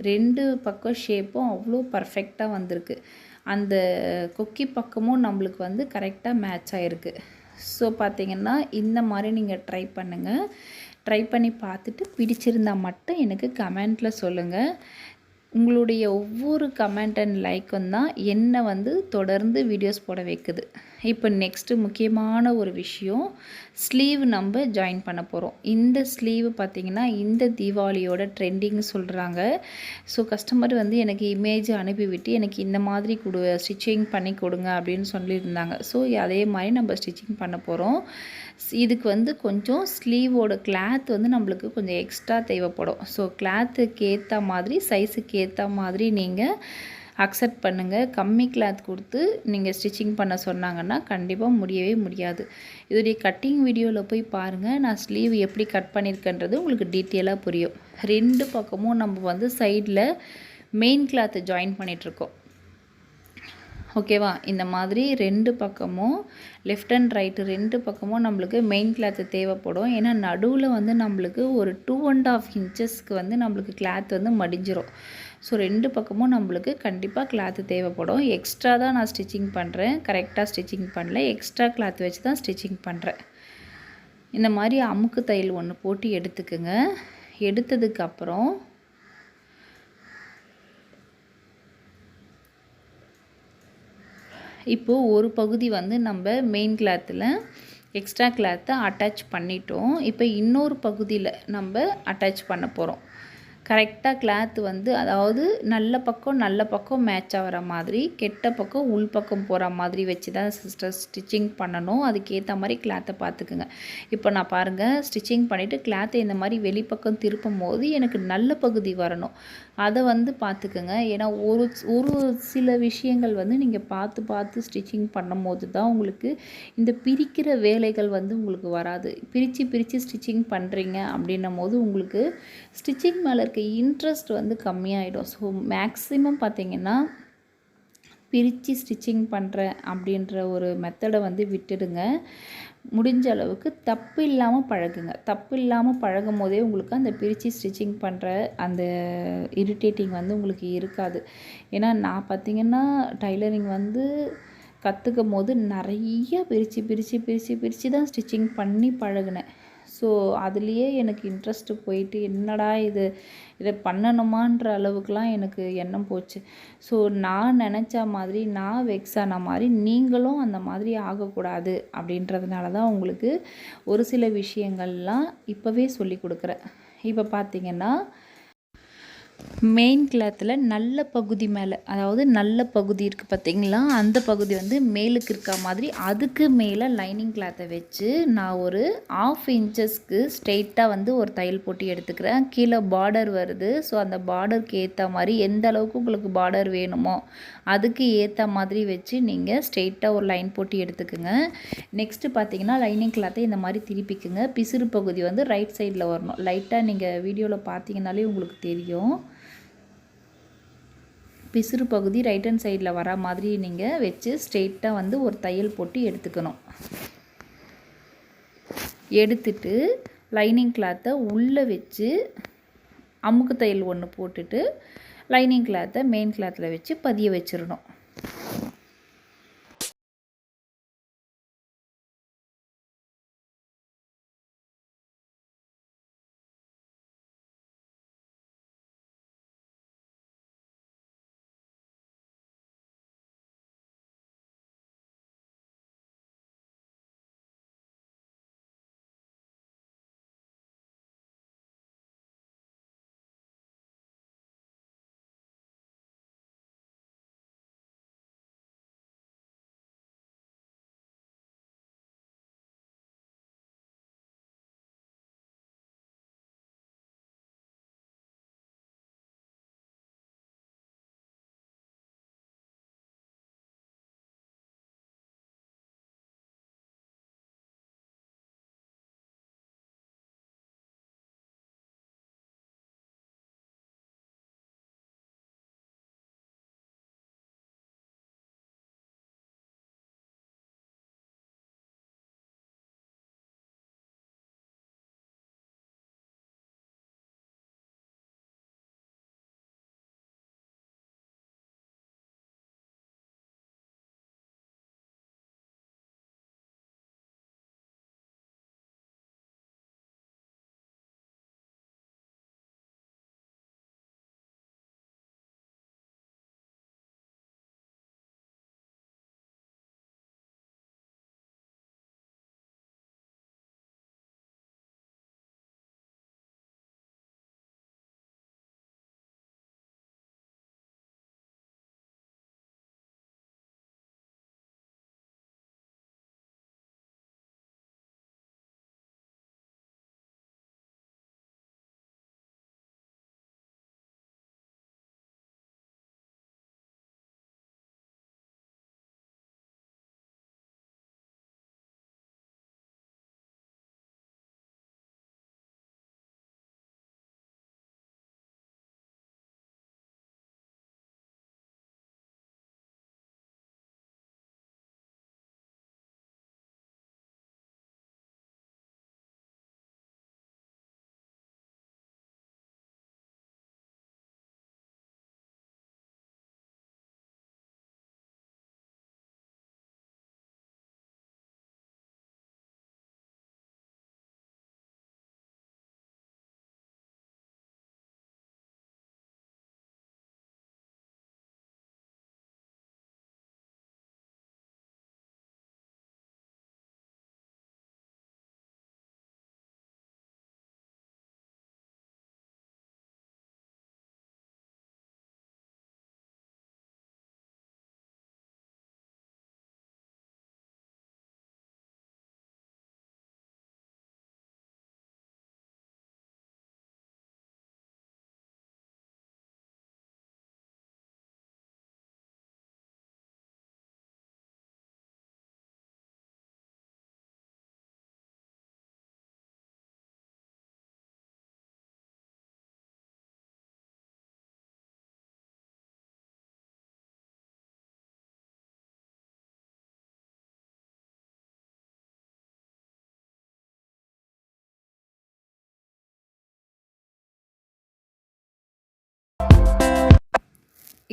[SPEAKER 1] 2 பக்கம் ஷேப்பும் அவ்வளோ பர்ஃபெக்டாக வந்திருக்கு. அந்த கொக்கி பக்கமும் நம்மளுக்கு வந்து கரெக்டாக மேட்ச் ஆகிருக்கு. ஸோ பார்த்திங்கன்னா இந்த மாதிரி நீங்கள் ட்ரை பண்ணுங்கள். ட்ரை பண்ணி பார்த்துட்டு பிடிச்சிருந்தால் மட்டும் எனக்கு கமெண்ட்டில் சொல்லுங்கள். உங்களுடைய ஒவ்வொரு கமெண்ட் அண்ட் லைக்கும் தான் என்னை வந்து தொடர்ந்து வீடியோஸ் போட வைக்குது. இப்போ நெக்ஸ்ட்டு முக்கியமான ஒரு விஷயம், ஸ்லீவ் நம்ம ஜாயின் பண்ண போகிறோம். இந்த ஸ்லீவ் பார்த்திங்கன்னா இந்த தீபாவளியோட ட்ரெண்டிங்னு சொல்கிறாங்க. ஸோ கஸ்டமர் வந்து எனக்கு இமேஜ் அனுப்பிவிட்டு எனக்கு இந்த மாதிரி ஸ்டிச்சிங் பண்ணி கொடுங்க அப்படின்னு சொல்லியிருந்தாங்க. ஸோ அதே மாதிரி நம்ம ஸ்டிச்சிங் பண்ண போகிறோம். இதுக்கு வந்து கொஞ்சம் ஸ்லீவோட கிளாத் வந்து நம்மளுக்கு கொஞ்சம் எக்ஸ்ட்ரா தேவைப்படும். ஸோ கிளாத்துக்கு ஏற்ற மாதிரி சைஸுக்கு ஏற்ற மாதிரி நீங்கள் அக்செப்ட் பண்ணுங்கள். கம்மி கிளாத் கொடுத்து நீங்கள் ஸ்டிச்சிங் பண்ண சொன்னாங்கன்னா கண்டிப்பாக முடியவே முடியாது. இதோடைய கட்டிங் வீடியோவில் போய் பாருங்கள். நான் ஸ்லீவ் எப்படி கட் பண்ணியிருக்கேன்றது உங்களுக்கு டீட்டெயிலாக புரியும். 2 பக்கமும் நம்ம வந்து சைடில் மெயின் கிளாத்தை ஜாயின் பண்ணிகிட்ருக்கோம். ஓகேவா? இந்த மாதிரி 2 பக்கமும் லெஃப்ட் அண்ட் ரைட்டு 2 பக்கமும் நம்மளுக்கு மெயின் கிளாத்து தேவைப்படும். ஏன்னா நடுவில் வந்து நம்மளுக்கு ஒரு 2.5 இன்ச்சஸ்க்கு வந்து நம்மளுக்கு கிளாத் வந்து மடிஞ்சிரும். ஸோ 2 பக்கமும் நம்மளுக்கு கண்டிப்பாக கிளாத்து தேவைப்படும். எக்ஸ்ட்ரா தான் நான் ஸ்டிச்சிங் பண்ணுறேன், கரெக்டாக ஸ்டிச்சிங் பண்ணல, எக்ஸ்ட்ரா கிளாத் வச்சு தான் ஸ்டிச்சிங் பண்ணுறேன். இந்த மாதிரி அமுக்கு தையல் ஒன்று போட்டு எடுத்துக்குங்க. எடுத்ததுக்கப்புறம் இப்போது ஒரு பகுதி வந்து நம்ம மெயின் கிளாத்தில் எக்ஸ்ட்ரா கிளாத்தை அட்டாச் பண்ணிட்டோம். இப்போ இன்னொரு பகுதியில் நம்ம அட்டாச் பண்ண போகிறோம். கரெக்டாக கிளாத் வந்து அதாவது நல்ல பக்கம் மேட்ச் ஆகிற மாதிரி, கெட்ட பக்கம் உள் பக்கம் போகிற மாதிரி வச்சு தான் சிஸ்டர் ஸ்டிச்சிங் பண்ணணும். அதுக்கேற்ற மாதிரி கிளாத்தை பார்த்துக்குங்க. இப்போ நான் பாருங்கள் ஸ்டிச்சிங் பண்ணிவிட்டு கிளாத்தை இந்த மாதிரி வெளிப்பக்கம் திருப்பும் போது எனக்கு நல்ல பகுதி வரணும். அதை வந்து பார்த்துக்குங்க. ஏன்னா ஒரு ஒரு சில விஷயங்கள் வந்து நீங்கள் பார்த்து ஸ்டிச்சிங் பண்ணும்போது தான் உங்களுக்கு இந்த பிரிக்கிற வேலைகள் வந்து உங்களுக்கு வராது. பிரித்து ஸ்டிச்சிங் பண்ணுறீங்க அப்படின்னும் போது உங்களுக்கு ஸ்டிச்சிங் மேலே இருக்க இன்ட்ரெஸ்ட் வந்து கம்மியாயிடும். ஸோ மேக்ஸிமம் பார்த்திங்கன்னா பிரித்து ஸ்டிச்சிங் பண்ணுறேன் அப்படின்ற ஒரு மெத்தடை வந்து விட்டுடுங்க. முடிஞ்ச அளவுக்கு தப்பு இல்லாமல் பழகுங்க. தப்பு இல்லாமல் பழகும் போதே உங்களுக்கு அந்த பிரித்து ஸ்டிச்சிங் பண்ணுற அந்த இரிட்டேட்டிங் வந்து உங்களுக்கு இருக்காது. ஏன்னா நான் பார்த்திங்கன்னா டைலரிங் வந்து கற்றுக்கும் போது நிறைய பிரித்து தான் ஸ்டிச்சிங் பண்ணி பழகினேன். ஸோ அதுலேயே எனக்கு இன்ட்ரெஸ்ட்டு போயிட்டு என்னடா இதை பண்ணணுமான்ற அளவுக்குலாம் எனக்கு எண்ணம் போச்சு. ஸோ நான் நினச்ச மாதிரி நான் வெக்ஸ் ஆன மாதிரி நீங்களும் அந்த மாதிரி ஆகக்கூடாது அப்படின்றதுனால தான் உங்களுக்கு ஒரு சில விஷயங்கள்லாம் இப்போவே சொல்லி கொடுக்குறேன். இப்போ பார்த்திங்கன்னா மெயின் கிளாத்தில் நல்ல பகுதி மேலே, அதாவது நல்ல பகுதி இருக்குது பார்த்திங்களா, அந்த பகுதி வந்து மேலுக்கு இருக்க மாதிரி அதுக்கு மேலே லைனிங் கிளாத்தை வச்சு நான் ஒரு 1/2 இன்ச்சஸ்க்கு ஸ்ட்ரெயிட்டாக வந்து ஒரு தையல் போட்டு எடுத்துக்கிறேன். கீழே பார்டர் வருது. ஸோ அந்த பார்டருக்கு ஏற்ற மாதிரி எந்த அளவுக்கு உங்களுக்கு பார்டர் வேணுமோ அதுக்கு ஏற்ற மாதிரி வச்சு நீங்கள் ஸ்ட்ரெயிட்டாக ஒரு லைன் போட்டு எடுத்துக்குங்க. நெக்ஸ்ட்டு பார்த்திங்கன்னா லைனிங் கிளாத்தை இந்த மாதிரி திருப்பிக்குங்க. பிசுறு பகுதி வந்து ரைட் சைடில் வரணும். லைட்டாக நீங்கள் வீடியோவில் பார்த்தீங்கன்னாலே உங்களுக்கு தெரியும். பிசுறு பகுதி ரைட் ஹேண்ட் சைடில் வர மாதிரி நீங்கள் வச்சு ஸ்ட்ரெயிட்டாக வந்து ஒரு தையல் போட்டு எடுத்துக்கணும். எடுத்துட்டு லைனிங் கிளாத்தை உள்ளே வச்சு அமுக்கு தையல் ஒன்று போட்டுட்டு லைனிங் கிளாத்தை மெயின் கிளாத்தில் வச்சு பதிய வச்சிடணும்.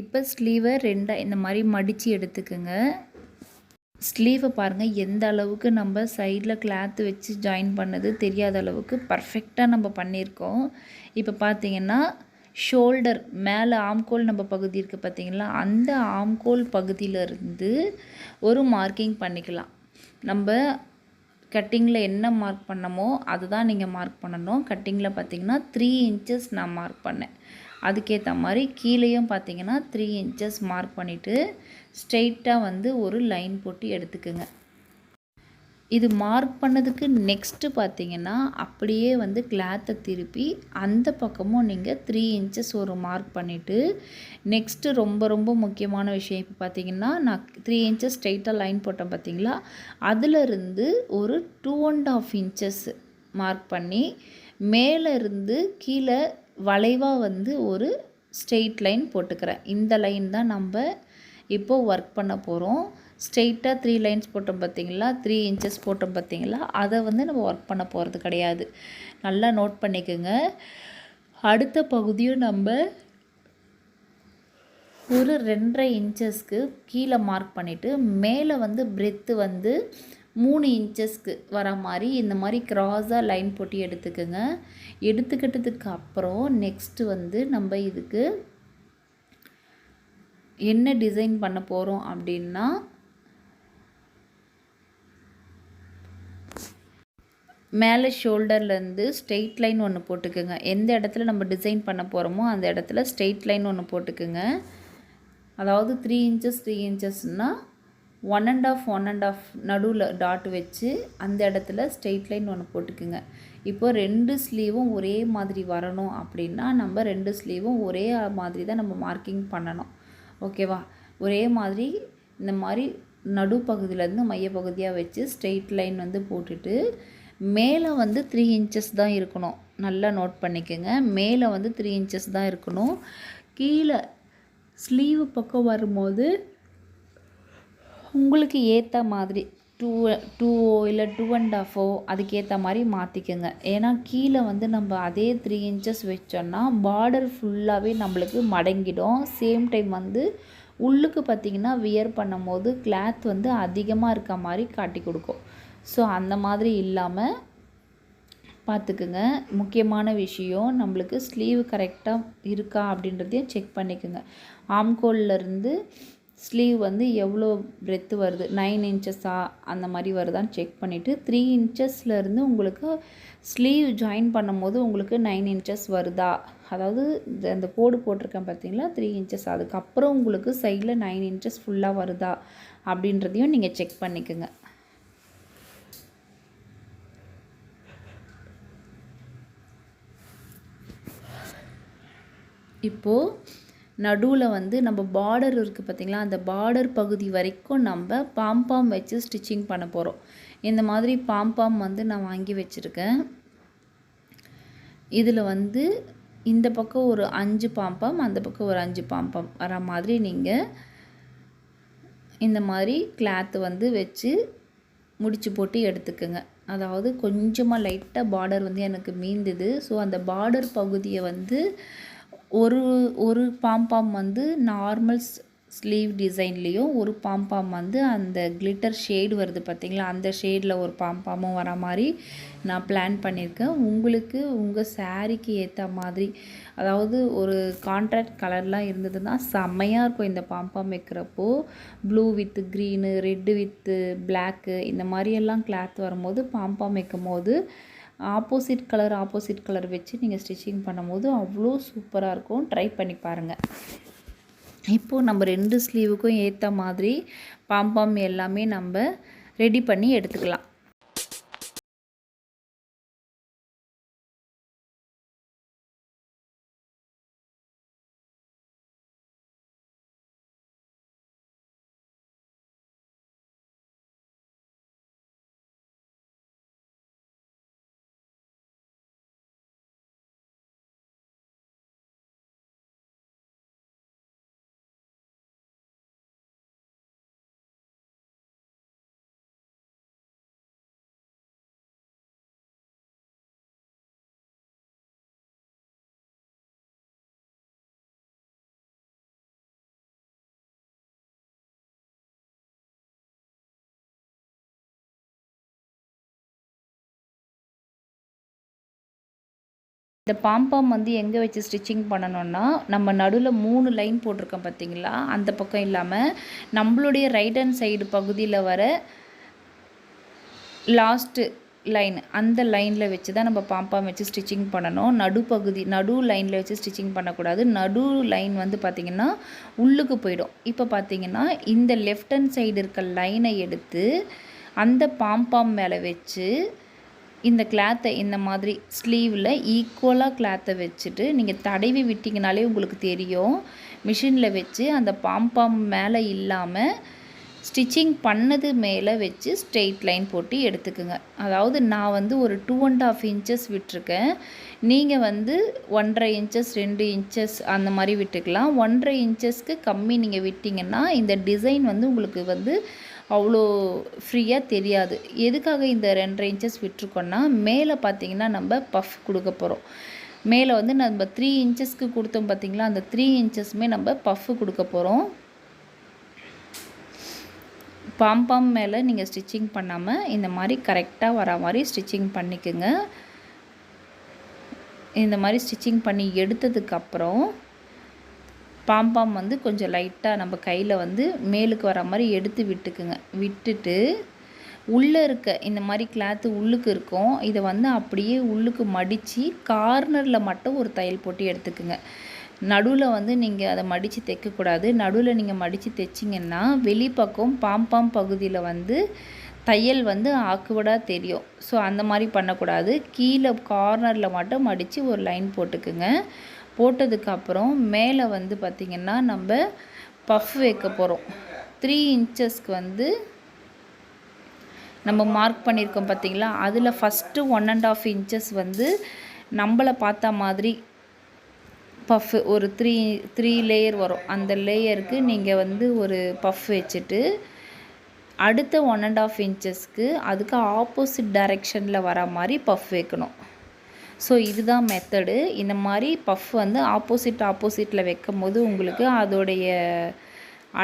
[SPEAKER 1] இப்போ ஸ்லீவை ரெண்டாக இந்த மாதிரி மடித்து எடுத்துக்கோங்க. ஸ்லீவை பாருங்கள் எந்த அளவுக்கு நம்ம சைடில் கிளாத்து வச்சு ஜாயின் பண்ணது தெரியாத அளவுக்கு பர்ஃபெக்டாக நம்ம பண்ணியிருக்கோம். இப்போ பார்த்திங்கன்னா ஷோல்டர் மேலே ஆம்கோல் நம்ம பகுதி இருக்குது பார்த்திங்களா, அந்த ஆம்கோல் பகுதியிலேருந்து ஒரு மார்க்கிங் பண்ணிக்கலாம். நம்ம கட்டிங்கில் என்ன மார்க் பண்ணமோ அதுதான் நீங்கள் மார்க் பண்ணணும். கட்டிங்கில் பார்த்திங்கன்னா 3 இன்ச்சஸ் நான் மார்க் பண்ணேன். அதுக்கேற்ற மாதிரி கீழேயும் பார்த்திங்கன்னா 3 இன்ச்சஸ் மார்க் பண்ணிவிட்டு ஸ்ட்ரெயிட்டாக வந்து ஒரு லைன் போட்டு எடுத்துக்குங்க. இது மார்க் பண்ணதுக்கு நெக்ஸ்ட்டு பார்த்திங்கன்னா அப்படியே வந்து கிளாத்தை திருப்பி அந்த பக்கமும் நீங்கள் 3 இன்ச்சஸ் ஒரு மார்க் பண்ணிவிட்டு நெக்ஸ்ட்டு ரொம்ப முக்கியமான விஷயம் இப்போ பார்த்திங்கன்னா நான் 3 இன்ச்சஸ் ஸ்ட்ரெயிட்டாக லைன் போட்டேன் பார்த்திங்களா, அதிலிருந்து ஒரு 2.5 இன்ச்சஸ் மார்க் பண்ணி மேலே இருந்து கீழே வளைவாக வந்து ஒரு ஸ்ட்ரெயிட் லைன் போட்டுக்கிறேன். இந்த லைன் தான் நம்ம இப்போது ஒர்க் பண்ண போகிறோம். ஸ்ட்ரெயிட்டாக 3 லைன்ஸ் போட்டோம் பார்த்திங்களா, 3 இன்ச்சஸ் போட்டோம் பார்த்திங்களா, அதை வந்து நம்ம ஒர்க் பண்ண போகிறது கிடையாது. நல்லா நோட் பண்ணிக்கோங்க. அடுத்த பகுதியும் நம்ம ஒரு 2.5 இன்ச்சஸ்க்கு கீழே மார்க் பண்ணிவிட்டு மேலே வந்து பிரெத்து வந்து 3 இன்ச்சஸ்க்கு வர மாதிரி இந்த மாதிரி க்ராஸாக லைன் போட்டு எடுத்துக்கோங்க. எடுத்துக்கிட்டதுக்கு அப்புறம் நெக்ஸ்ட்டு வந்து நம்ம இதுக்கு என்ன டிசைன் பண்ண போகிறோம் அப்படின்னா, மேலே ஷோல்டர்லேருந்து ஸ்ட்ரெயிட் லைன் ஒன்று போட்டுக்குங்க. எந்த இடத்துல நம்ம டிசைன் பண்ண போகிறோமோ அந்த இடத்துல ஸ்ட்ரெயிட் லைன் ஒன்று போட்டுக்குங்க. அதாவது 3 இன்ச்சஸ் 3 இன்ச்சஸ்னால் 1.5 நடுவில் டாட் வச்சு அந்த இடத்துல ஸ்ட்ரெயிட் லைன் ஒன்று போட்டுக்குங்க. இப்போது 2 ஸ்லீவும் ஒரே மாதிரி வரணும் அப்படின்னா நம்ம 2 ஸ்லீவும் ஒரே மாதிரி தான் நம்ம மார்க்கிங் பண்ணணும். ஓகேவா? ஒரே மாதிரி இந்த மாதிரி நடுப்பகுதியிலேருந்து மையப்பகுதியாக வச்சு ஸ்ட்ரெயிட் லைன் வந்து போட்டுட்டு மேலே வந்து 3 இன்ச்சஸ் தான் இருக்கணும். நல்லா நோட் பண்ணிக்கோங்க. மேலே வந்து 3 இன்ச்சஸ் தான் இருக்கணும். கீழே ஸ்லீவு பக்கம் வரும்போது உங்களுக்கு ஏற்ற மாதிரி 2 இல்லை 2.5 அதுக்கேற்ற மாதிரி மாற்றிக்கோங்க. ஏன்னா கீழே வந்து நம்ம அதே 3 இன்ச்சஸ் வச்சோன்னா பார்டர் ஃபுல்லாகவே நம்மளுக்கு மடங்கிடும். சேம் டைம் வந்து உள்ளுக்கு பார்த்திங்கன்னா வியர் பண்ணும் போது கிளாத் வந்து அதிகமாக இருக்க மாதிரி காட்டி கொடுக்கும். ஸோ அந்த மாதிரி இல்லாமல் பார்த்துக்குங்க. முக்கியமான விஷயம் நம்மளுக்கு ஸ்லீவ் கரெக்டாக இருக்கா அப்படின்றதையும் செக் பண்ணிக்கோங்க. ஆம்கோல்லேருந்து ஸ்லீவ் வந்து எவ்வளோ பிரெத்து வருது, 9 இன்ச்சஸா அந்த மாதிரி வருதான்னு செக் பண்ணிவிட்டு 3 இன்ச்சஸ்லேருந்து உங்களுக்கு ஸ்லீவ் ஜாயின் பண்ணும் போது உங்களுக்கு 9 இன்ச்சஸ் வருதா, அதாவது இந்த கோடு போட்டிருக்கேன் பார்த்தீங்களா 3 இன்ச்சஸ், அதுக்கப்புறம் உங்களுக்கு சைடில் 9 இன்ச்சஸ் ஃபுல்லாக வருதா அப்படின்றதையும் நீங்கள் செக் பண்ணிக்கோங்க. இப்போது நடுவில் வந்து நம்ம பார்டர் இருக்குது பார்த்திங்களா, அந்த பார்டர் பகுதி வரைக்கும் நம்ம பாம்பாம் வச்சு ஸ்டிச்சிங் பண்ண போகிறோம். இந்த மாதிரி பாம்பாம் வந்து நான் வாங்கி வச்சுருக்கேன். இதில் வந்து இந்த பக்கம் ஒரு 5 பாம்பாம், அந்த பக்கம் ஒரு 5 பாம்பாம் வர மாதிரி நீங்கள் இந்த மாதிரி கிளாத்து வந்து வச்சு முடிச்சு போட்டு எடுத்துக்கோங்க. அதாவது கொஞ்சமாக லைட்டாக பார்டர் வந்து எனக்கு மீந்தது. ஸோ அந்த பார்டர் பகுதியை வந்து ஒரு பாம்பாம் வந்து நார்மல் ஸ்லீவ் டிசைன்லேயும், ஒரு பாம்பாம் வந்து அந்த கிளிட்டர் ஷேடு வருது பார்த்திங்களா, அந்த ஷேடில் ஒரு பாம்பாமும் வர மாதிரி நான் பிளான் பண்ணியிருக்கேன். உங்களுக்கு உங்கள் சாரீக்கு ஏற்ற மாதிரி, அதாவது ஒரு கான்ட்ராக்ட் கலர்லாம் இருந்ததுன்னா செம்மையாக இருக்கும் இந்த பாம்பாம் வைக்கிறப்போ. Blue with green, red with block இந்த மாதிரியெல்லாம் கிளாத் வரும்போது பாம்பாம் வைக்கும் போது ஆப்போசிட் கலர் வச்சு நீங்கள் ஸ்டிச்சிங் பண்ணும்போது அவ்வளோ சூப்பராக இருக்கும். ட்ரை பண்ணி பாருங்கள். இப்போது நம்ம 2 ஸ்லீவுக்கும் ஏற்ற மாதிரி பாம்பாம் எல்லாமே நம்ம ரெடி பண்ணி எடுத்துக்கலாம். இந்த பாம்பாம் வந்து எங்கே வச்சு ஸ்டிச்சிங் பண்ணணும்னா, நம்ம நடுவில் 3 லைன் போட்டிருக்கோம் பார்த்தீங்களா, அந்த பக்கம் இல்லாமல் நம்மளுடைய ரைட் ஹேண்ட் சைடு பகுதியில் வர லாஸ்ட்டு லைன், அந்த லைனில் வச்சு தான் நம்ம பாம்பாம் வச்சு ஸ்டிச்சிங் பண்ணணும். நடு லைனில் வச்சு ஸ்டிச்சிங் பண்ணக்கூடாது. நடு லைன் வந்து பார்த்திங்கன்னா உள்ளுக்கு போயிடும். இப்போ பார்த்திங்கன்னா இந்த லெஃப்ட் ஹேண்ட் சைடு இருக்க லைனை எடுத்து அந்த பாம்பாம் மேலே வச்சு இந்த கிளாத்தை இந்த மாதிரி ஸ்லீவில் ஈக்குவலாக கிளாத்தை வச்சுட்டு நீங்கள் தடவி விட்டிங்கனாலே உங்களுக்கு தெரியும். மிஷினில் வச்சு அந்த பாம்பாம் மேலே இல்லாமல் ஸ்டிச்சிங் பண்ணது மேலே வச்சு ஸ்ட்ரெயிட் லைன் போட்டு எடுத்துக்குங்க. அதாவது நான் வந்து ஒரு 2.5 இன்ச்சஸ் விட்டுருக்கேன். நீங்கள் வந்து 1.5 இன்ச்சஸ் 2 இன்ச்சஸ் அந்த மாதிரி விட்டுக்கலாம். 1.5 இன்ச்சஸ்க்கு கம்மி நீங்கள் விட்டிங்கன்னா இந்த டிசைன் வந்து உங்களுக்கு வந்து அவ்வளோ ஃப்ரீயாக தெரியாது. எதுக்காக இந்த 2.5 இன்ச்சஸ் விட்டுருக்கோன்னா, மேலே பார்த்திங்கன்னா நம்ம பஃப் கொடுக்க போகிறோம். மேலே வந்து நம்ம 3 இன்ச்சஸ்க்கு கொடுத்தோம் பார்த்திங்களா, அந்த 3 இன்ச்சஸுமே நம்ம பஃப் கொடுக்க போகிறோம். பாம்பாம் மேலே நீங்கள் ஸ்டிச்சிங் பண்ணாமல் இந்த மாதிரி கரெக்டாக வர மாதிரி ஸ்டிச்சிங் பண்ணிக்கோங்க. இந்த மாதிரி ஸ்டிச்சிங் பண்ணி எடுத்ததுக்கப்புறம் பாம்பாம் வந்து கொஞ்சம் லைட்டாக நம்ம கையில் வந்து மேலுக்கு வர மாதிரி எடுத்து விட்டுக்குங்க. விட்டுட்டு உள்ளே இருக்க இந்த மாதிரி கிளாத்து உள்ளுக்கு இருக்கும், இதை வந்து அப்படியே உள்ளுக்கு மடித்து கார்னரில் மட்டும் ஒரு தையல் போட்டு எடுத்துக்குங்க. நடுவில் வந்து நீங்கள் அதை மடித்து தைக்கக்கூடாது. நடுவில் நீங்கள் மடித்து தைச்சிங்கன்னா வெளிப்பக்கம் பாம்பாம் பகுதியில் வந்து தையல் வந்து ஆக்குவடாக தெரியும். ஸோ அந்த மாதிரி பண்ணக்கூடாது. கீழே கார்னரில் மட்டும் மடித்து ஒரு லைன் போட்டுக்குங்க. போட்டதுக்கப்புறம் மேலே வந்து பார்த்திங்கன்னா நம்ம பஃப் வைக்க போகிறோம். 3 இன்ச்சஸ்க்கு வந்து நம்ம மார்க் பண்ணியிருக்கோம் பார்த்திங்களா, அதில் ஃபஸ்ட்டு 1.5 இன்ச்சஸ் வந்து நம்மளை பார்த்த மாதிரி பஃப் ஒரு 3 லேயர் வரும். அந்த லேயருக்கு நீங்கள் வந்து ஒரு பஃப் வச்சுட்டு அடுத்த 1.5 இன்ச்சஸ்க்கு அதுக்கு ஆப்போசிட் டைரெக்ஷனில் வர மாதிரி பஃப் வைக்கணும். ஸோ இதுதான் மெத்தடு. இந்த மாதிரி பஃப் வந்து ஆப்போசிட்டில் வைக்கும் போது உங்களுக்கு அதோடைய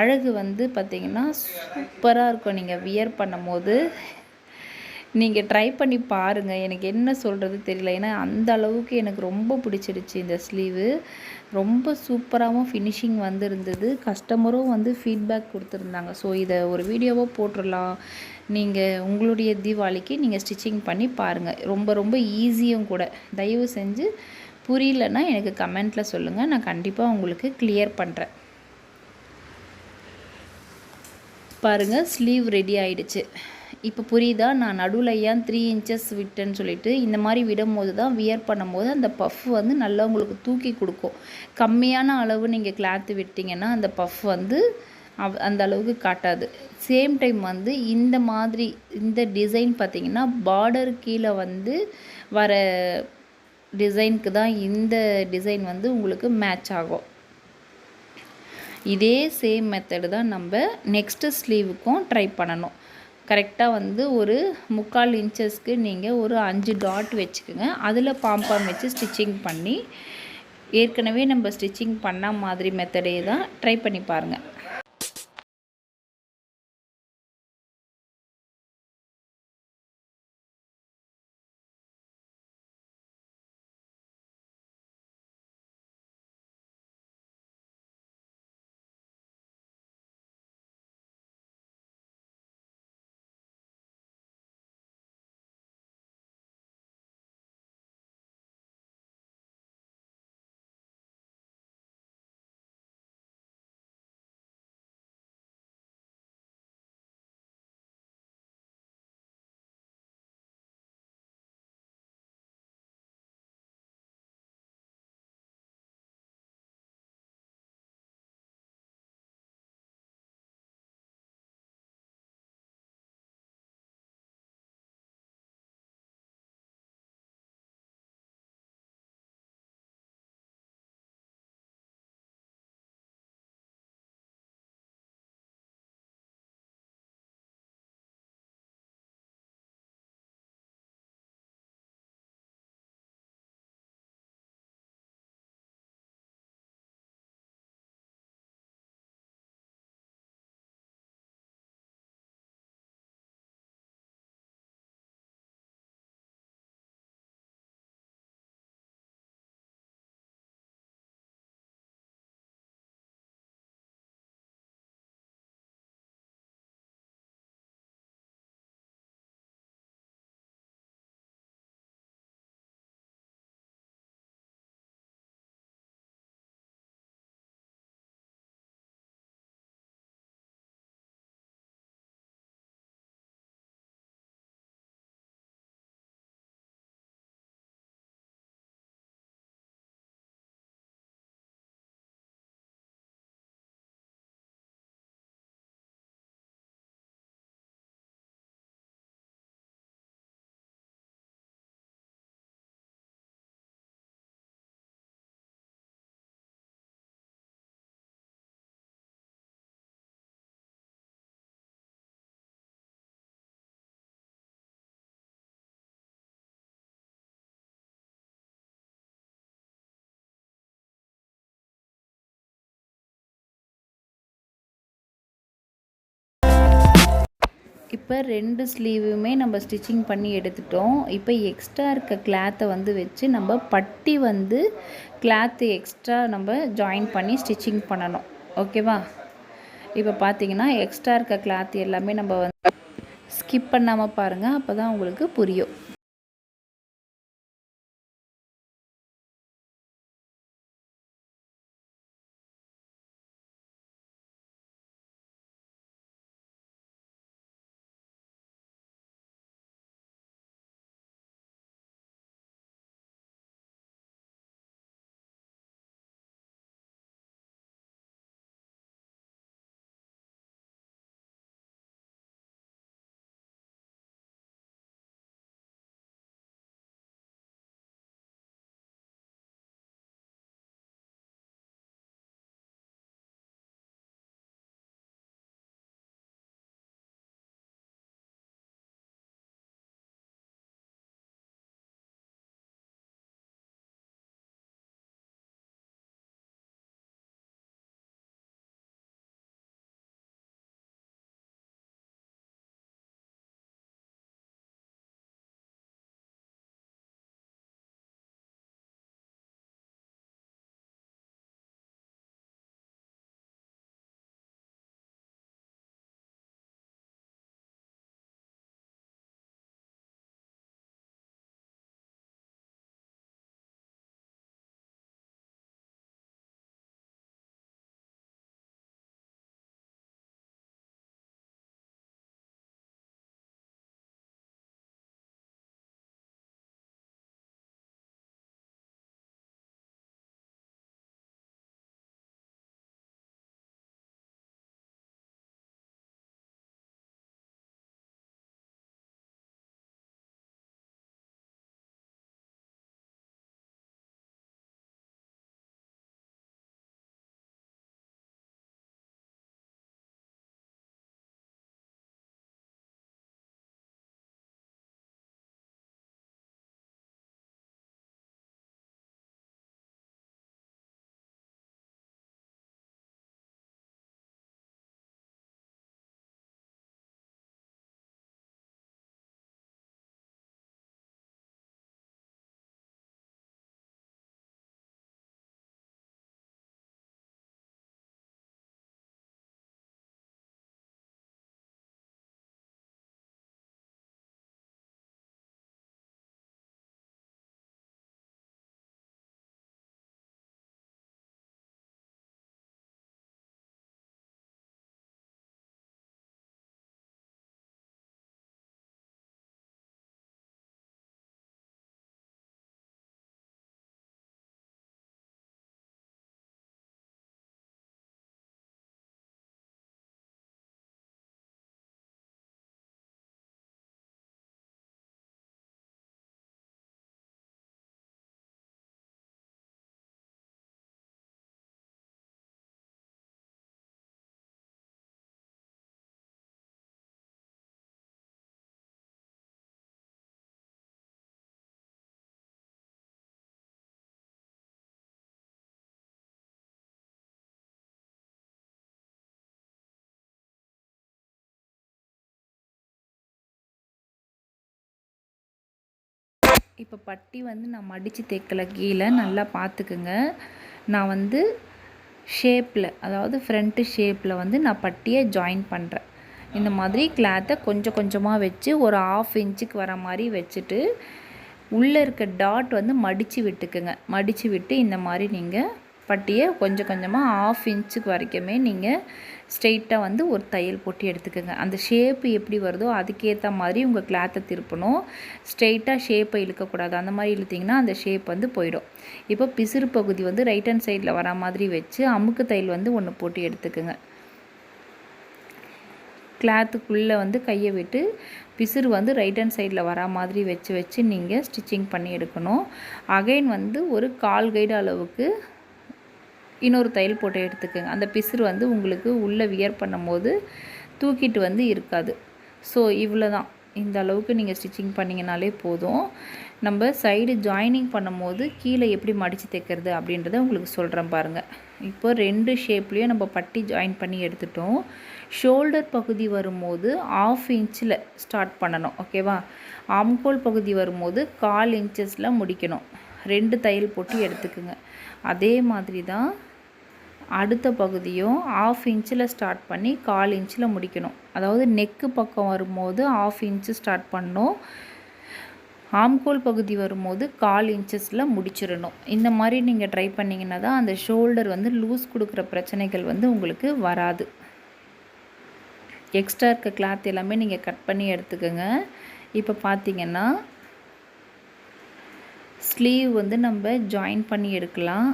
[SPEAKER 1] அழகு வந்து பார்த்திங்கன்னா சூப்பராக இருக்கும். நீங்கள் வியர் பண்ணும் போது நீங்கள் ட்ரை பண்ணி பாருங்கள். எனக்கு என்ன சொல்கிறது தெரியல. ஏன்னா அந்த அளவுக்கு எனக்கு ரொம்ப பிடிச்சிருச்சு இந்த ஸ்லீவு. ரொம்ப சூப்பராகவும் ஃபினிஷிங் வந்துருந்தது. கஸ்டமரும் வந்து ஃபீட்பேக் கொடுத்துருந்தாங்க. ஸோ இதை ஒரு வீடியோவாக போட்டுடலாம். நீங்கள் உங்களுடைய தீபாவளிக்கு நீங்கள் ஸ்டிச்சிங் பண்ணி பாருங்கள். ரொம்ப ரொம்ப ஈஸியும் கூட. தயவு செஞ்சு புரியலன்னா எனக்கு கமெண்ட்டில் சொல்லுங்கள். நான் கண்டிப்பாக உங்களுக்கு கிளியர் பண்ணுறேன். பாருங்கள், ஸ்லீவ் ரெடி ஆகிடுச்சு. இப்போ புரியுதா நான் நடுவில் ஏன் 3 இன்ச்சஸ் விட்டேன்னு சொல்லிட்டு. இந்த மாதிரி விடும்போது தான் வியர் பண்ணும்போது அந்த பஃப் வந்து நல்லா உங்களுக்கு தூக்கி கொடுக்கும். கம்மியான அளவு நீங்கள் கிளாத்து விட்டிங்கன்னா அந்த பஃப் வந்து அந்த அளவுக்கு காட்டாது. சேம் டைம் வந்து இந்த மாதிரி இந்த டிசைன் பார்த்திங்கன்னா பார்டர் கீழே வந்து வர டிசைனுக்கு தான் இந்த டிசைன் வந்து உங்களுக்கு மேட்ச் ஆகும். இதே சேம் மெத்தடு தான் நம்ம நெக்ஸ்ட்டு ஸ்லீவுக்கும் ட்ரை பண்ணணும். கரெக்டாக வந்து ஒரு 3/4 இன்ச்சஸ்க்கு நீங்கள் ஒரு 5 டாட் வச்சுக்கோங்க. அதில் பாம்பாம் வச்சு ஸ்டிச்சிங் பண்ணி ஏற்கனவே நம்ம ஸ்டிச்சிங் பண்ண மாதிரி மெத்தடே தான் ட்ரை பண்ணி பாருங்கள். இப்போ 2 ஸ்லீவுமே நம்ம ஸ்டிச்சிங் பண்ணி எடுத்துட்டோம். இப்போ எக்ஸ்ட்ரா இருக்க கிளாத்தை வந்து வச்சு நம்ம பட்டி வந்து கிளாத்து எக்ஸ்ட்ரா நம்ம ஜாயின் பண்ணி ஸ்டிச்சிங் பண்ணணும். ஓகேவா? இப்போ பார்த்தீங்கன்னா எக்ஸ்ட்ரா இருக்க கிளாத் எல்லாமே நம்ம வந்து ஸ்கிப் பண்ணாமல் பாருங்கள், அப்போ தான் உங்களுக்கு புரியும். இப்போ பட்டி வந்து நான் மடித்து தைக்கலை, கீழே நல்லா பார்த்துக்குங்க. நான் வந்து ஷேப்பில், அதாவது ஃப்ரண்ட்டு ஷேப்பில் வந்து நான் பட்டியை ஜாயின் பண்ணுறேன். இந்த மாதிரி கிளாத்தை கொஞ்சம் கொஞ்சமாக வச்சு ஒரு 1/2 இன்ச்சுக்கு வர மாதிரி வச்சுட்டு உள்ளே இருக்க டாட் வந்து மடித்து விட்டுக்குங்க. மடித்து விட்டு இந்த மாதிரி நீங்கள் பட்டியை கொஞ்சம் கொஞ்சமாக 1/2 இன்ச்சுக்கு வரைக்குமே நீங்கள் ஸ்ட்ரெயிட்டாக வந்து ஒரு தையல் போட்டு எடுத்துக்கோங்க. அந்த ஷேப்பு எப்படி வருதோ அதுக்கேற்ற மாதிரி உங்கள் கிளாத்தை திருப்பணும். ஸ்ட்ரெயிட்டாக ஷேப்பை இழுக்கக்கூடாது. அந்த மாதிரி இழுத்திங்கன்னா அந்த ஷேப் வந்து போயிடும். இப்போ பிசுறு பகுதி வந்து ரைட் ஹேண்ட் சைடில் வர மாதிரி வச்சு அமுக்கு தையல் வந்து ஒன்று போட்டு எடுத்துக்கோங்க. கிளாத்துக்குள்ளே வந்து கையை விட்டு பிசுறு வந்து ரைட் ஹேண்ட் சைடில் வர மாதிரி வச்சு நீங்கள் ஸ்டிச்சிங் பண்ணி எடுக்கணும். அகைன் வந்து ஒரு 1/4 கைடு அளவுக்கு இன்னொரு தையல் போட்டு எடுத்துக்கோங்க. அந்த பிசுறு வந்து உங்களுக்கு உள்ளே வியர் பண்ணும்போது தூக்கிட்டு வந்து இருக்காது. ஸோ இவ்வளோ தான். இந்த அளவுக்கு நீங்கள் ஸ்டிச்சிங் பண்ணிங்கனாலே போதும். நம்ம சைடு ஜாயினிங் பண்ணும்போது கீழே எப்படி மடித்து தைக்கிறது அப்படின்றத உங்களுக்கு சொல்கிறேன் பாருங்கள். இப்போ 2 ஷேப்லேயும் நம்ம பட்டி ஜாயின் பண்ணி எடுத்துட்டோம். ஷோல்டர் பகுதி வரும்போது 1/2 இன்ச்சில் ஸ்டார்ட் பண்ணணும். ஓகேவா? ஆம்கோல் பகுதி வரும்போது 1/4 இன்ச்சஸில் முடிக்கணும். 2 தையல் போட்டு எடுத்துக்குங்க. அதே மாதிரி தான் அடுத்த பகுதியும் 1/2 இன்ச்சில் ஸ்டார்ட் பண்ணி 1/4 இன்ச்சில் முடிக்கணும். அதாவது நெக்கு பக்கம் வரும்போது 1/2 இன்ச்சு ஸ்டார்ட் பண்ணணும். ஆம்கோல் பகுதி வரும்போது 1/4 இன்ச்சஸில் முடிச்சிடணும். இந்த மாதிரி நீங்கள் ட்ரை பண்ணிங்கன்னா தான் அந்த ஷோல்டர் வந்து லூஸ் கொடுக்குற பிரச்சனைகள் வந்து உங்களுக்கு வராது. எக்ஸ்ட்ரா இருக்க கிளாத் எல்லாமே நீங்கள் கட் பண்ணி எடுத்துக்கோங்க. இப்போ பார்த்தீங்கன்னா ஸ்லீவ் வந்து நம்ம ஜாயின் பண்ணி எடுக்கலாம்.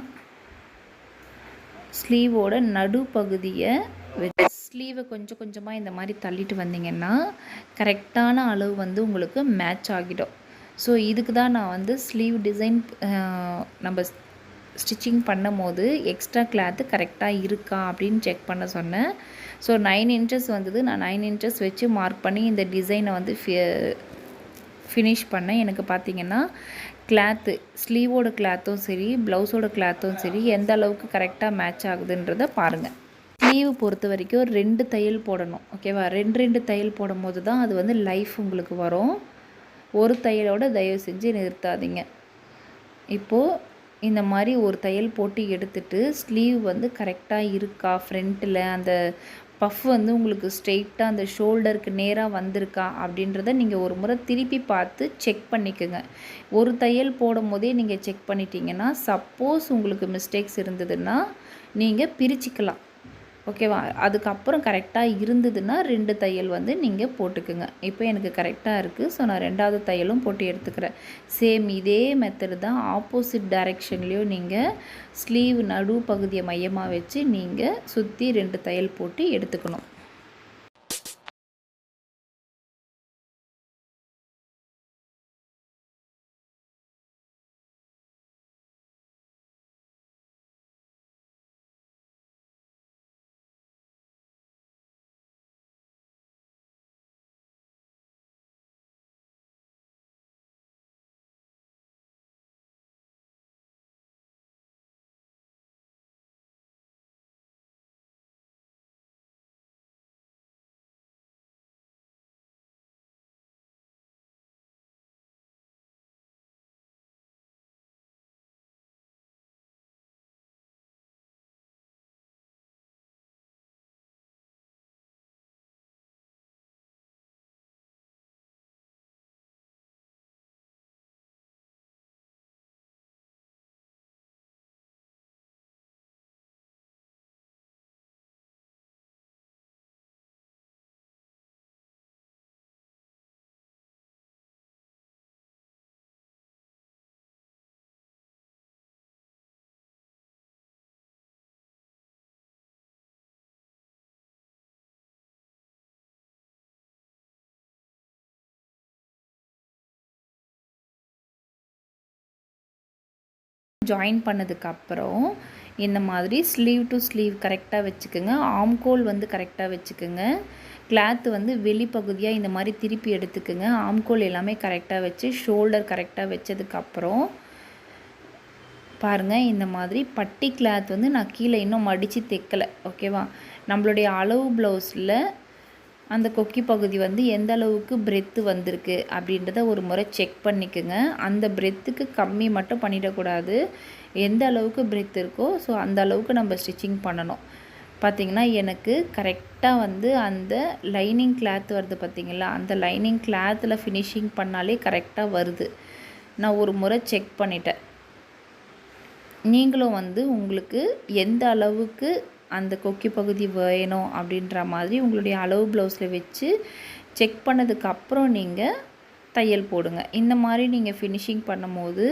[SPEAKER 1] ஸ்லீவோட நடு பகுதியை ஸ்லீவை கொஞ்சம் கொஞ்சமாக இந்த மாதிரி தள்ளிட்டு வந்தீங்கன்னா கரெக்டான அளவு வந்து உங்களுக்கு மேட்ச் ஆகிடும். ஸோ இதுக்கு தான் நான் வந்து ஸ்லீவ் டிசைன் நம்ம ஸ்டிச்சிங் பண்ணும் போது எக்ஸ்ட்ரா கிளாத்து கரெக்டாக இருக்கா அப்படின்னு செக் பண்ண சொன்னேன். ஸோ 9 இன்ச்சஸ் வந்தது. நான் 9 இன்ச்சஸ் வச்சு மார்க் பண்ணி இந்த டிசைனை வந்து ஃபினிஷ் பண்ணேன். எனக்கு பார்த்திங்கன்னா கிளாத்து ஸ்லீவோட கிளாத்தும் சரி ப்ளவுஸோட கிளாத்தும் சரி எந்த அளவுக்கு கரெக்டாக மேட்ச் ஆகுதுன்றதை பாருங்கள். ஸ்லீவ் பொறுத்த வரைக்கும் 2 தையல் போடணும். ஓகேவா? 2 தையல் போடும் போது தான் அது வந்து லைஃப் உங்களுக்கு வரும். ஒரு தையலோட தயவு செஞ்சு நிறுத்தாதீங்க. இப்போது இந்த மாதிரி ஒரு தையல் போட்டு எடுத்துட்டு ஸ்லீவ் வந்து கரெக்டாக இருக்கா, ஃப்ரண்ட்டில் அந்த பஃப் வந்து உங்களுக்கு ஸ்ட்ரெயிட்டாக அந்த ஷோல்டருக்கு நேராக வந்திருக்கா அப்படின்றத நீங்கள் ஒரு முறை திருப்பி பார்த்து செக் பண்ணிக்கோங்க. ஒரு தையல் போடும் போதே நீங்கள் செக் பண்ணிட்டீங்கன்னா சப்போஸ் உங்களுக்கு மிஸ்டேக்ஸ் இருந்ததுன்னா நீங்கள் பிரிச்சுக்கலாம். ஓகேவா? அதுக்கப்புறம் கரெக்டாக இருந்ததுன்னா 2 தையல் வந்து நீங்கள் போட்டுக்குங்க. இப்போ எனக்கு கரெக்டாக இருக்குது. ஸோ நான் 2வது தையலும் போட்டு எடுத்துக்கிறேன். சேம் இதே மெத்தடு தான் ஆப்போசிட் டைரெக்ஷன்லேயும் நீங்கள் ஸ்லீவ் நடு பகுதியை மையமாக வச்சு நீங்கள் சுற்றி 2 தையல் போட்டு எடுத்துக்கணும். ஜாயின் பண்ணதுக்கப்புறம் இந்த மாதிரி ஸ்லீவ் டு ஸ்லீவ் கரெக்டாக வச்சுக்கோங்க. ஆம்கோல் வந்து கரெக்டாக வச்சுக்கோங்க. கிளாத்து வந்து வெளிப்பகுதியாக இந்த மாதிரி திருப்பி எடுத்துக்கோங்க. ஆம்கோல் எல்லாமே கரெக்டாக வச்சு ஷோல்டர் கரெக்டாக வச்சதுக்கப்புறம் பாருங்கள், இந்த மாதிரி பட்டி கிளாத் வந்து நான் கீழே இன்னும் மடித்து தைக்கலை. ஓகேவா? நம்மளுடைய அளவு ப்ளவுஸில் அந்த கொக்கி பகுதி வந்து எந்த அளவுக்கு பிரெத்து வந்திருக்கு அப்படின்றத ஒரு முறை செக் பண்ணிக்கோங்க. அந்த பிரெத்துக்கு கம்மி மட்டும் பண்ணிடக்கூடாது. எந்த அளவுக்கு பிரெத் இருக்கோ ஸோ அந்த அளவுக்கு நம்ம ஸ்டிச்சிங் பண்ணணும். பார்த்திங்கன்னா எனக்கு கரெக்டாக வந்து அந்த லைனிங் கிளாத் வருது பார்த்திங்களா, அந்த லைனிங் கிளாத்தில் ஃபினிஷிங் பண்ணாலே கரெக்டாக வருது. நான் ஒரு முறை செக் பண்ணிட்டேன். நீங்களும் வந்து உங்களுக்கு எந்த அளவுக்கு அந்த கொக்கி பகுதி வேணும் அப்படின்ற மாதிரி உங்களுடைய அளவு ப்ளவுஸில் வச்சு செக் பண்ணதுக்கப்புறம் நீங்கள் தையல் போடுங்க. இந்த மாதிரி நீங்கள் ஃபினிஷிங் பண்ணும்போது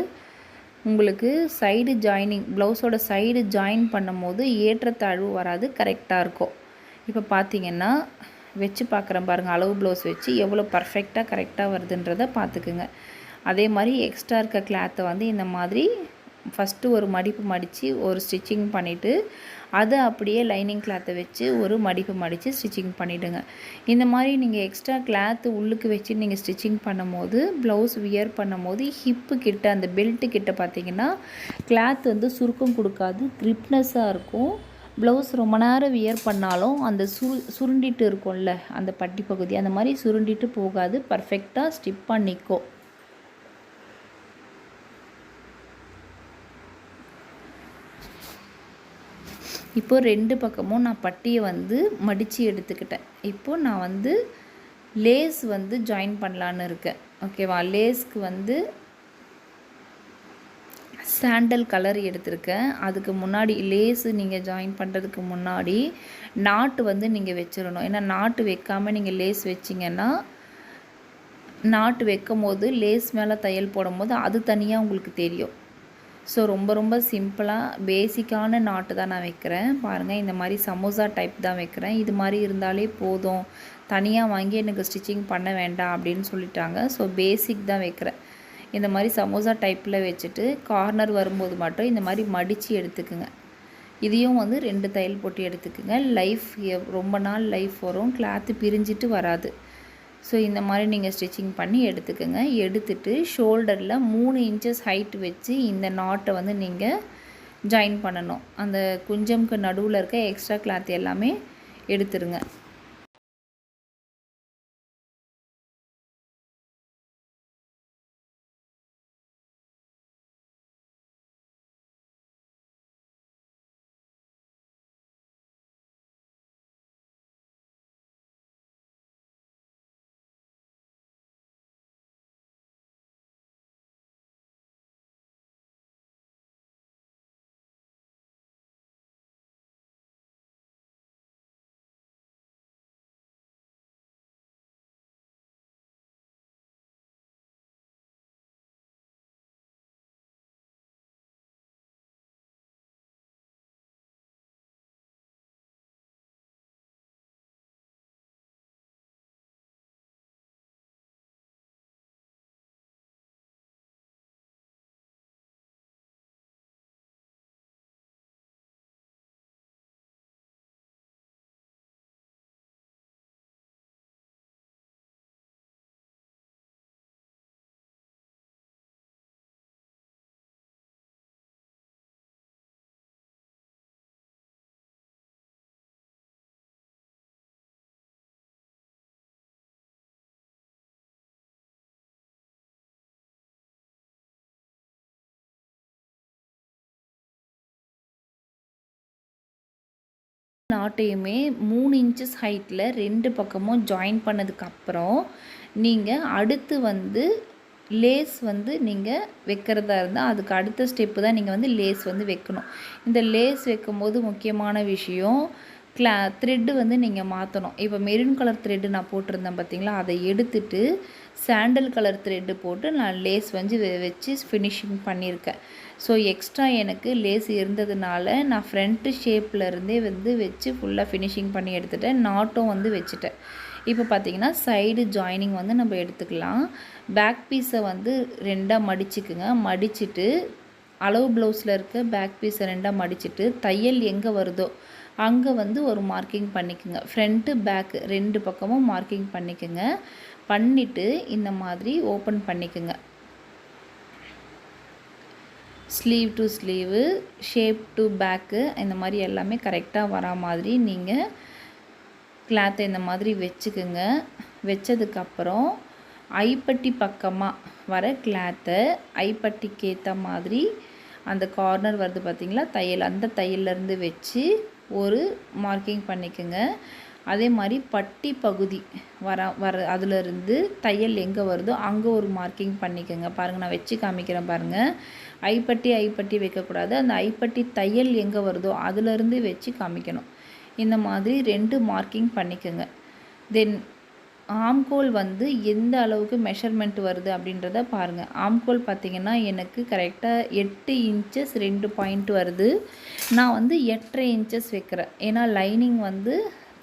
[SPEAKER 1] உங்களுக்கு சைடு ஜாயினிங் ப்ளவுஸோட சைடு ஜாயின் பண்ணும்போது ஏற்றத்தாழ்வு வராது, கரெக்டாக இருக்கும். இப்போ பார்த்திங்கன்னா வச்சு பார்க்குறேன் பாருங்கள், அளவு ப்ளவுஸ் வச்சு எவ்வளோ பர்ஃபெக்டாக கரெக்டாக வருதுன்றதை பார்த்துக்குங்க. அதே மாதிரி எக்ஸ்ட்ரா இருக்க கிளாத்தை வந்து இந்த மாதிரி ஃபஸ்ட்டு ஒரு மடிப்பு மடித்து ஒரு ஸ்டிச்சிங் பண்ணிவிட்டு அதை அப்படியே லைனிங் கிளாத்தை வச்சு ஒரு மடிப்பு மடித்து ஸ்டிச்சிங் பண்ணிவிடுங்க. இந்த மாதிரி நீங்கள் எக்ஸ்ட்ரா கிளாத்து உள்ளுக்கு வச்சு நீங்கள் ஸ்டிச்சிங் பண்ணும்போது ப்ளவுஸ் வியர் பண்ணும்போது ஹிப்பு கிட்ட அந்த பெல்ட்டு கிட்ட பார்த்திங்கன்னா கிளாத் வந்து சுருக்கம் கொடுக்காது, க்ரிப்னஸாக இருக்கும். ப்ளவுஸ் ரொம்ப நேரம் வியர் பண்ணாலும் அந்த சுருண்டிட்டு இருக்கும்ல அந்த பட்டி பகுதி, அந்த மாதிரி சுருண்டிட்டு போகாது, பர்ஃபெக்டாக ஸ்டிப்பாக நிற்கும். இப்போது 2 பக்கமும் நான் பட்டியை வந்து மடித்து எடுத்துக்கிட்டேன். இப்போது நான் வந்து லேஸ் வந்து ஜாயின் பண்ணலான்னு இருக்கேன். ஓகேவா? லேஸ்க்கு வந்து சாண்டல் கலர் எடுத்திருக்கேன். அதுக்கு முன்னாடி லேஸு நீங்கள் ஜாயின் பண்ணுறதுக்கு முன்னாடி நாட்டு வந்து நீங்கள் வச்சிடணும். ஏன்னா நாட்டு வைக்காமல் நீங்கள் லேஸ் வச்சிங்கன்னா நாட்டு வைக்கும் போது லேஸ் மேலே தையல் போடும்போது அது தனியாக உங்களுக்கு தெரியும். ஸோ ரொம்ப ரொம்ப சிம்பிளாக பேசிக்கான நாட்டு தான் நான் வைக்கிறேன். பாருங்கள், இந்த மாதிரி சமோசா டைப் தான் வைக்கிறேன். இது மாதிரி இருந்தாலே போதும், தனியாக வாங்கி எனக்கு ஸ்டிச்சிங் பண்ண வேண்டாம் அப்படின்னு சொல்லிட்டாங்க. ஸோ பேசிக் தான் வைக்கிறேன். இந்த மாதிரி சமோசா டைப்பில் வச்சுட்டு கார்னர் வரும்போது மட்டும் இந்த மாதிரி மடித்து எடுத்துக்குங்க. இதையும் வந்து 2 தையல் போட்டு எடுத்துக்குங்க. ரொம்ப நாள் லைஃப் வரும், கிளாத்து பிரிஞ்சிட்டு வராது. ஸோ இந்த மாதிரி நீங்கள் ஸ்டிச்சிங் பண்ணி எடுத்துக்கோங்க. எடுத்துகிட்டு ஷோல்டரில் 3 இன்ச்சஸ் ஹைட் வச்சு இந்த நாட்டை வந்து நீங்கள் ஜாயின் பண்ணணும். அந்த குஞ்சம்க்கு நடுவில் இருக்க எக்ஸ்ட்ரா கிளாத் எல்லாமே எடுத்துருங்க. நாட்டையுமே 3 இன்ச்சஸ் ஹைட்டில் 2 பக்கமும் ஜாயின் பண்ணதுக்கப்புறம் நீங்கள் அடுத்து வந்து லேஸ் வந்து நீங்கள் வைக்கிறதா இருந்தால் அதுக்கு அடுத்த ஸ்டெப்பு தான் நீங்கள் வந்து லேஸ் வந்து வைக்கணும். இந்த லேஸ் வைக்கும்போது முக்கியமான விஷயம், த்ரெட்டு வந்து நீங்கள் மாற்றணும். இப்போ மெரூன் கலர் த்ரெட்டு நான் போட்டிருந்தேன் பார்த்தீங்களா, அதை எடுத்துட்டு சாண்டல் கலர் த்ரெட்டு போட்டு நான் லேஸ் வந்து வச்சு ஃபினிஷிங் பண்ணியிருக்கேன். ஸோ எக்ஸ்ட்ரா எனக்கு லேஸ் இருந்ததுனால நான் ஃப்ரண்ட்டு ஷேப்பில் இருந்தே வந்து வச்சு ஃபுல்லாக ஃபினிஷிங் பண்ணி எடுத்துட்டேன். நாட்டும் வந்து வச்சுட்டேன். இப்போ பார்த்திங்கன்னா சைடு ஜாயினிங் வந்து நம்ம எடுத்துக்கலாம். பேக் பீஸை வந்து 2ஆக மடிச்சுக்குங்க. மடிச்சுட்டு அளவு ப்ளவுஸில் இருக்க பேக் பீஸை 2ஆக மடிச்சுட்டு தையல் எங்கே வருதோ அங்கே வந்து ஒரு மார்க்கிங் பண்ணிக்கோங்க. ஃப்ரண்ட்டு பேக்கு 2 பக்கமும் மார்க்கிங் பண்ணிக்கோங்க. பண்ணிவிட்டு இந்த மாதிரி ஓப்பன் பண்ணிக்கோங்க. Sleeve to sleeve, shape to back, இந்த மாதிரி எல்லாமே கரெக்டாக வரா மாதிரி நீங்கள் கிளாத்தை இந்த மாதிரி வச்சுக்குங்க. வச்சதுக்கப்புறம் ஐப்பட்டி பக்கமாக வர கிளாத்தை ஐப்பட்டிக்கு ஏற்ற மாதிரி அந்த கார்னர் வருது பார்த்திங்களா தையல், அந்த தையல்லேருந்து வச்சு ஒரு மார்க்கிங் பண்ணிக்கோங்க. அதே மாதிரி பட்டி பகுதி வர அதிலிருந்து தையல் எங்கே வருதோ அங்கே ஒரு மார்க்கிங் பண்ணிக்கோங்க. பாருங்கள், நான் வச்சு காமிக்கிறேன் பாருங்கள். ஐப்பட்டி வைக்கக்கூடாது, அந்த ஐப்பட்டி தையல் எங்கே வருதோ அதிலிருந்து வச்சு காமிக்கணும். இந்த மாதிரி 2 மார்க்கிங் பண்ணிக்கோங்க. தென் ஆம்கோல் வந்து எந்த அளவுக்கு மெஷர்மெண்ட் வருது அப்படின்றத பாருங்கள். ஆம்கோல் பார்த்திங்கன்னா எனக்கு கரெக்டாக 8 இன்ச்சஸ் 2 பாயிண்ட் வருது. நான் வந்து 8.5 இன்ச்சஸ் வைக்கிறேன். ஏன்னா லைனிங் வந்து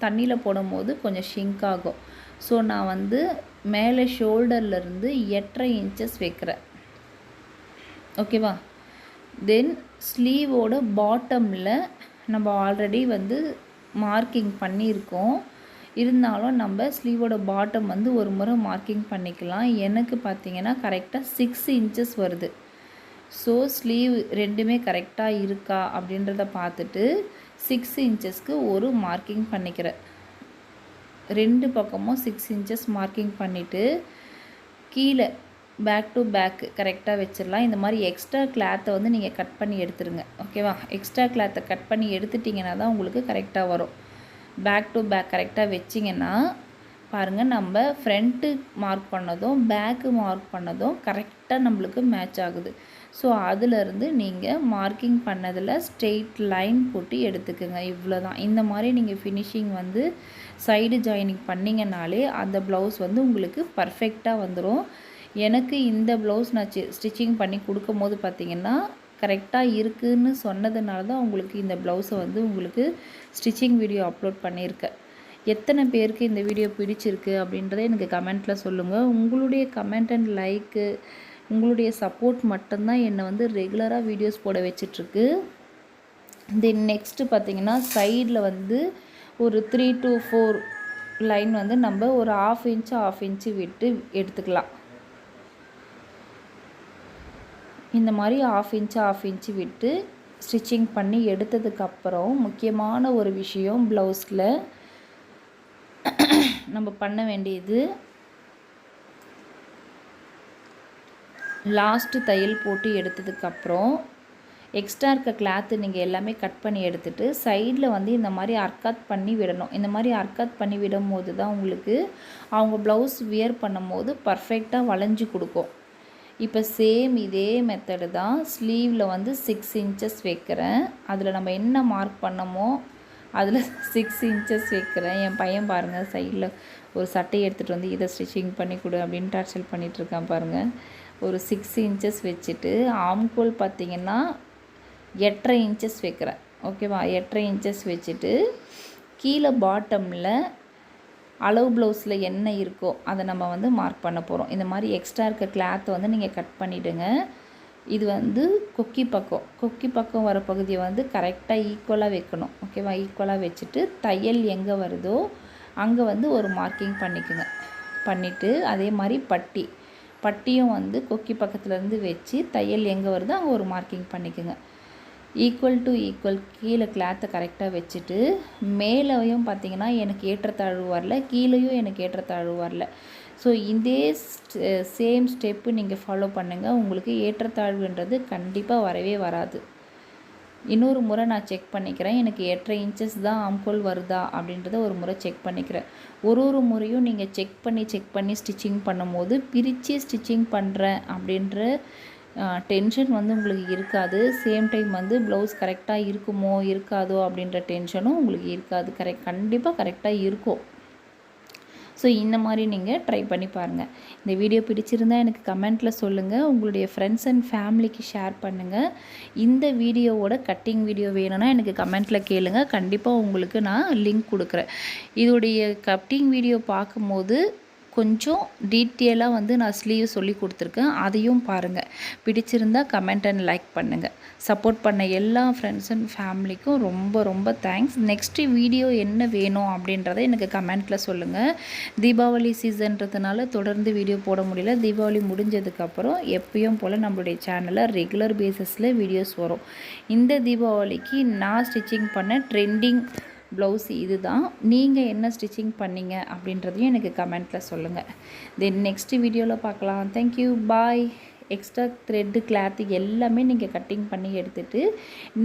[SPEAKER 1] தண்ணியில் போடும்போது கொஞ்சம் ஷிங்க் ஆகும். ஸோ நான் வந்து மேலே ஷோல்டர்லேருந்து 8.5 இன்ச்சஸ் வைக்கிறேன். ஓகேவா? தென் ஸ்லீவோட பாட்டமில் நம்ம ஆல்ரெடி வந்து மார்க்கிங் பண்ணியிருக்கோம். இருந்தாலும் நம்ம ஸ்லீவோட பாட்டம் வந்து ஒரு முறை மார்க்கிங் பண்ணிக்கலாம். எனக்கு பார்த்திங்கன்னா கரெக்டாக 6 இன்ச்சஸ் வருது. ஸோ ஸ்லீவ் ரெண்டுமே கரெக்டாக இருக்கா அப்படின்றத பார்த்துட்டு 6 இன்ச்சஸ்க்கு ஒரு மார்க்கிங் பண்ணிக்கிறேன். 2 பக்கமும் 6 இன்ச்சஸ் மார்க்கிங் பண்ணிவிட்டு கீழே பேக் டு பேக் கரெக்டாக வச்சிடலாம். இந்த மாதிரி எக்ஸ்ட்ரா கிளாத்தை வந்து நீங்கள் கட் பண்ணி எடுத்துருங்க. ஓகேவா? எக்ஸ்ட்ரா கிளாத்தை கட் பண்ணி எடுத்துட்டிங்கன்னா தான் உங்களுக்கு கரெக்டாக வரும். பேக் டு பேக் கரெக்டாக வச்சிங்கன்னா பாருங்கள், நம்ம ஃப்ரண்ட்டு மார்க் பண்ணதும் பேக்கு மார்க் பண்ணதும் கரெக்டாக நம்மளுக்கு மேட்ச் ஆகுது. ஸோ அதிலிருந்து நீங்கள் மார்க்கிங் பண்ணதில் ஸ்ட்ரெயிட் லைன் போட்டு எடுத்துக்கோங்க. இவ்வளோ தான். இந்த மாதிரி நீங்கள் ஃபினிஷிங் வந்து சைடு ஜாயினிங் பண்ணிங்கனாலே அந்த ப்ளவுஸ் வந்து உங்களுக்கு பர்ஃபெக்டாக வந்துடும். எனக்கு இந்த ப்ளவுஸ் நான் ஸ்டிச்சிங் பண்ணி கொடுக்கும் போது பார்த்திங்கன்னா கரெக்டாக இருக்குதுன்னு சொன்னதுனால தான் உங்களுக்கு இந்த ப்ளவுஸை வந்து உங்களுக்கு ஸ்டிச்சிங் வீடியோ அப்லோட் பண்ணியிருக்கேன். எத்தனை பேருக்கு இந்த வீடியோ பிடிச்சிருக்கு அப்படின்றத எனக்கு கமெண்ட்டில் சொல்லுங்கள். உங்களுடைய கமெண்ட் அண்ட் லைக்கு, உங்களுடைய சப்போர்ட் மட்டும்தான் என்னை வந்து ரெகுலராக வீடியோஸ் போட வச்சிட்ருக்கு. தென் நெக்ஸ்ட்டு பார்த்திங்கன்னா சைடில் வந்து ஒரு 3 to 4 லைன் வந்து நம்ம ஒரு 1/2 இன்ச்சு விட்டு எடுத்துக்கலாம். இந்த மாதிரி 1/2 இன்ச்சு விட்டு ஸ்டிச்சிங் பண்ணி எடுத்ததுக்கப்புறம் முக்கியமான ஒரு விஷயம், ப்ளவுஸில் நம்ம பண்ண வேண்டியது லாஸ்ட்டு தையல் போட்டு எடுத்ததுக்கப்புறம் எக்ஸ்ட்ரா இருக்க கிளாத்து நீங்கள் எல்லாமே கட் பண்ணி எடுத்துகிட்டு சைடில் வந்து இந்த மாதிரி அர்க்காத் பண்ணி விடணும். இந்த மாதிரி அர்க்காத் பண்ணி விடும் போது தான் உங்களுக்கு அவங்க ப்ளவுஸ் வியர் பண்ணும் போது பர்ஃபெக்டாக வளைஞ்சு கொடுக்கும். இப்போ சேம் இதே மெத்தடு தான் ஸ்லீவில் வந்து 6 இன்ச்சஸ் வைக்கிறேன். அதில் நம்ம என்ன மார்க் பண்ணமோ அதில் 6 இன்ச்சஸ் வைக்கிறேன். என் பையன் பாருங்கள் சைடில் ஒரு சட்டையை எடுத்துகிட்டு வந்து இதை ஸ்டிச்சிங் பண்ணி கொடு அப்படின்னு டார்ச்சல் பண்ணிகிட்ருக்கான் பாருங்கள். ஒரு 6 இன்ச்சஸ் வச்சுட்டு ஆம்கோல் பார்த்திங்கன்னா 8.5 இன்ச்சஸ் வைக்கிறேன். ஓகேவா? 8.5 இன்ச்சஸ் வச்சுட்டு கீழே பாட்டமில் அளவு ப்ளவுஸில் என்ன இருக்கோ அதை நம்ம வந்து மார்க் பண்ண போகிறோம். இந்த மாதிரி எக்ஸ்ட்ரா இருக்க கிளாத்தை வந்து நீங்கள் கட் பண்ணிவிடுங்க. இது வந்து கொக்கி பக்கம் வர பகுதியை வந்து கரெக்டாக ஈக்குவலாக வைக்கணும். ஓகேவா? ஈக்குவலாக வச்சுட்டு தையல் எங்கே வருதோ அங்கே வந்து ஒரு மார்க்கிங் பண்ணிக்கோங்க. பண்ணிவிட்டு அதே மாதிரி பட்டியும் வந்து கொக்கி பக்கத்துலேருந்து வச்சு தையல் எங்கே வருதோ அங்கே ஒரு மார்க்கிங் பண்ணிக்கோங்க. ஈக்குவல் டு ஈக்குவல் கீழே கிளாத்தை கரெக்டாக வச்சுட்டு மேலேயும் பார்த்திங்கன்னா எனக்கு ஏற்றத்தாழ்வு வரல, கீழேயும் எனக்கு ஏற்றத்தாழ்வு வரல. ஸோ இதே சேம் ஸ்டெப்பு நீங்கள் ஃபாலோ பண்ணுங்கள். உங்களுக்கு ஏற்றத்தாழ்வுன்றது கண்டிப்பாக வரவே வராது. இன்னொரு முறை நான் செக் பண்ணிக்கிறேன். எனக்கு 8.5 இன்ச்சஸ் தான் ஆம்கோல் வருதா அப்படின்றத ஒரு முறை செக் பண்ணிக்கிறேன். ஒரு முறையும் நீங்கள் செக் பண்ணி ஸ்டிச்சிங் பண்ணும்போது பிரித்து ஸ்டிச்சிங் பண்ணுறேன் அப்படின்ற டென்ஷன் வந்து உங்களுக்கு இருக்காது. சேம் டைம் வந்து ப்ளவுஸ் கரெக்டாக இருக்குமோ இருக்காதோ அப்படின்ற டென்ஷனும் உங்களுக்கு இருக்காது. கண்டிப்பாக கரெக்டாக இருக்கும். ஸோ இந்த மாதிரி நீங்கள் ட்ரை பண்ணி பாருங்கள். இந்த வீடியோ பிடிச்சிருந்தால் எனக்கு கமெண்ட்டில் சொல்லுங்கள். உங்களுடைய ஃப்ரெண்ட்ஸ் அண்ட் ஃபேமிலிக்கு ஷேர் பண்ணுங்கள். இந்த வீடியோவோட கட்டிங் வீடியோ வேணும்னா எனக்கு கமெண்ட்டில் கேளுங்கள். கண்டிப்பாக உங்களுக்கு நான் லிங்க் கொடுக்குறேன். இதோடைய கட்டிங் வீடியோ பார்க்கும்போது கொஞ்சம் டீட்டெயிலாக வந்து நான் ஸ்லீவ் சொல்லி கொடுத்துருக்கேன். அதையும் பாருங்கள். பிடிச்சிருந்தால் கமெண்ட் அண்ட் லைக் பண்ணுங்கள். சப்போர்ட் பண்ண எல்லா ஃப்ரெண்ட்ஸ் அண்ட் ஃபேமிலிக்கும் ரொம்ப தேங்க்ஸ். நெக்ஸ்ட்டு வீடியோ என்ன வேணும் அப்படின்றத எனக்கு கமெண்ட்டில் சொல்லுங்கள். தீபாவளி சீசன்றதுனால தொடர்ந்து வீடியோ போட முடியல. தீபாவளி முடிஞ்சதுக்கப்புறம் எப்பயும் போல் நம்மளுடைய சேனலில் ரெகுலர் பேசிஸில் வீடியோஸ் வரும். இந்த தீபாவளிக்கு நான் ஸ்டிச்சிங் பண்ண ட்ரெண்டிங் ப்ளவுஸ் இது தான். நீங்கள் என்ன ஸ்டிச்சிங் பண்ணீங்க அப்படின்றதையும் எனக்கு கமெண்ட்டில் சொல்லுங்கள். தென் நெக்ஸ்ட் வீடியோவில் பார்க்கலாம். தேங்க்யூ, பாய். எக்ஸ்ட்ரா த்ரெட்டு கிளாத்து எல்லாமே நீங்கள் கட்டிங் பண்ணி எடுத்துகிட்டு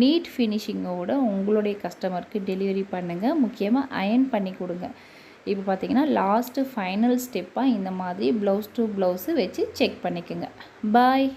[SPEAKER 1] நீட் ஃபினிஷிங்கோடு உங்களுடைய கஸ்டமருக்கு டெலிவரி பண்ணுங்கள். முக்கியமாக அயர்ன் பண்ணி கொடுங்க. இப்போ பார்த்தீங்கன்னா லாஸ்ட்டு ஃபைனல் ஸ்டெப்பாக இந்த மாதிரி ப்ளவுஸ் டு ப்ளவுஸு வச்சு செக் பண்ணிக்கோங்க. பாய்.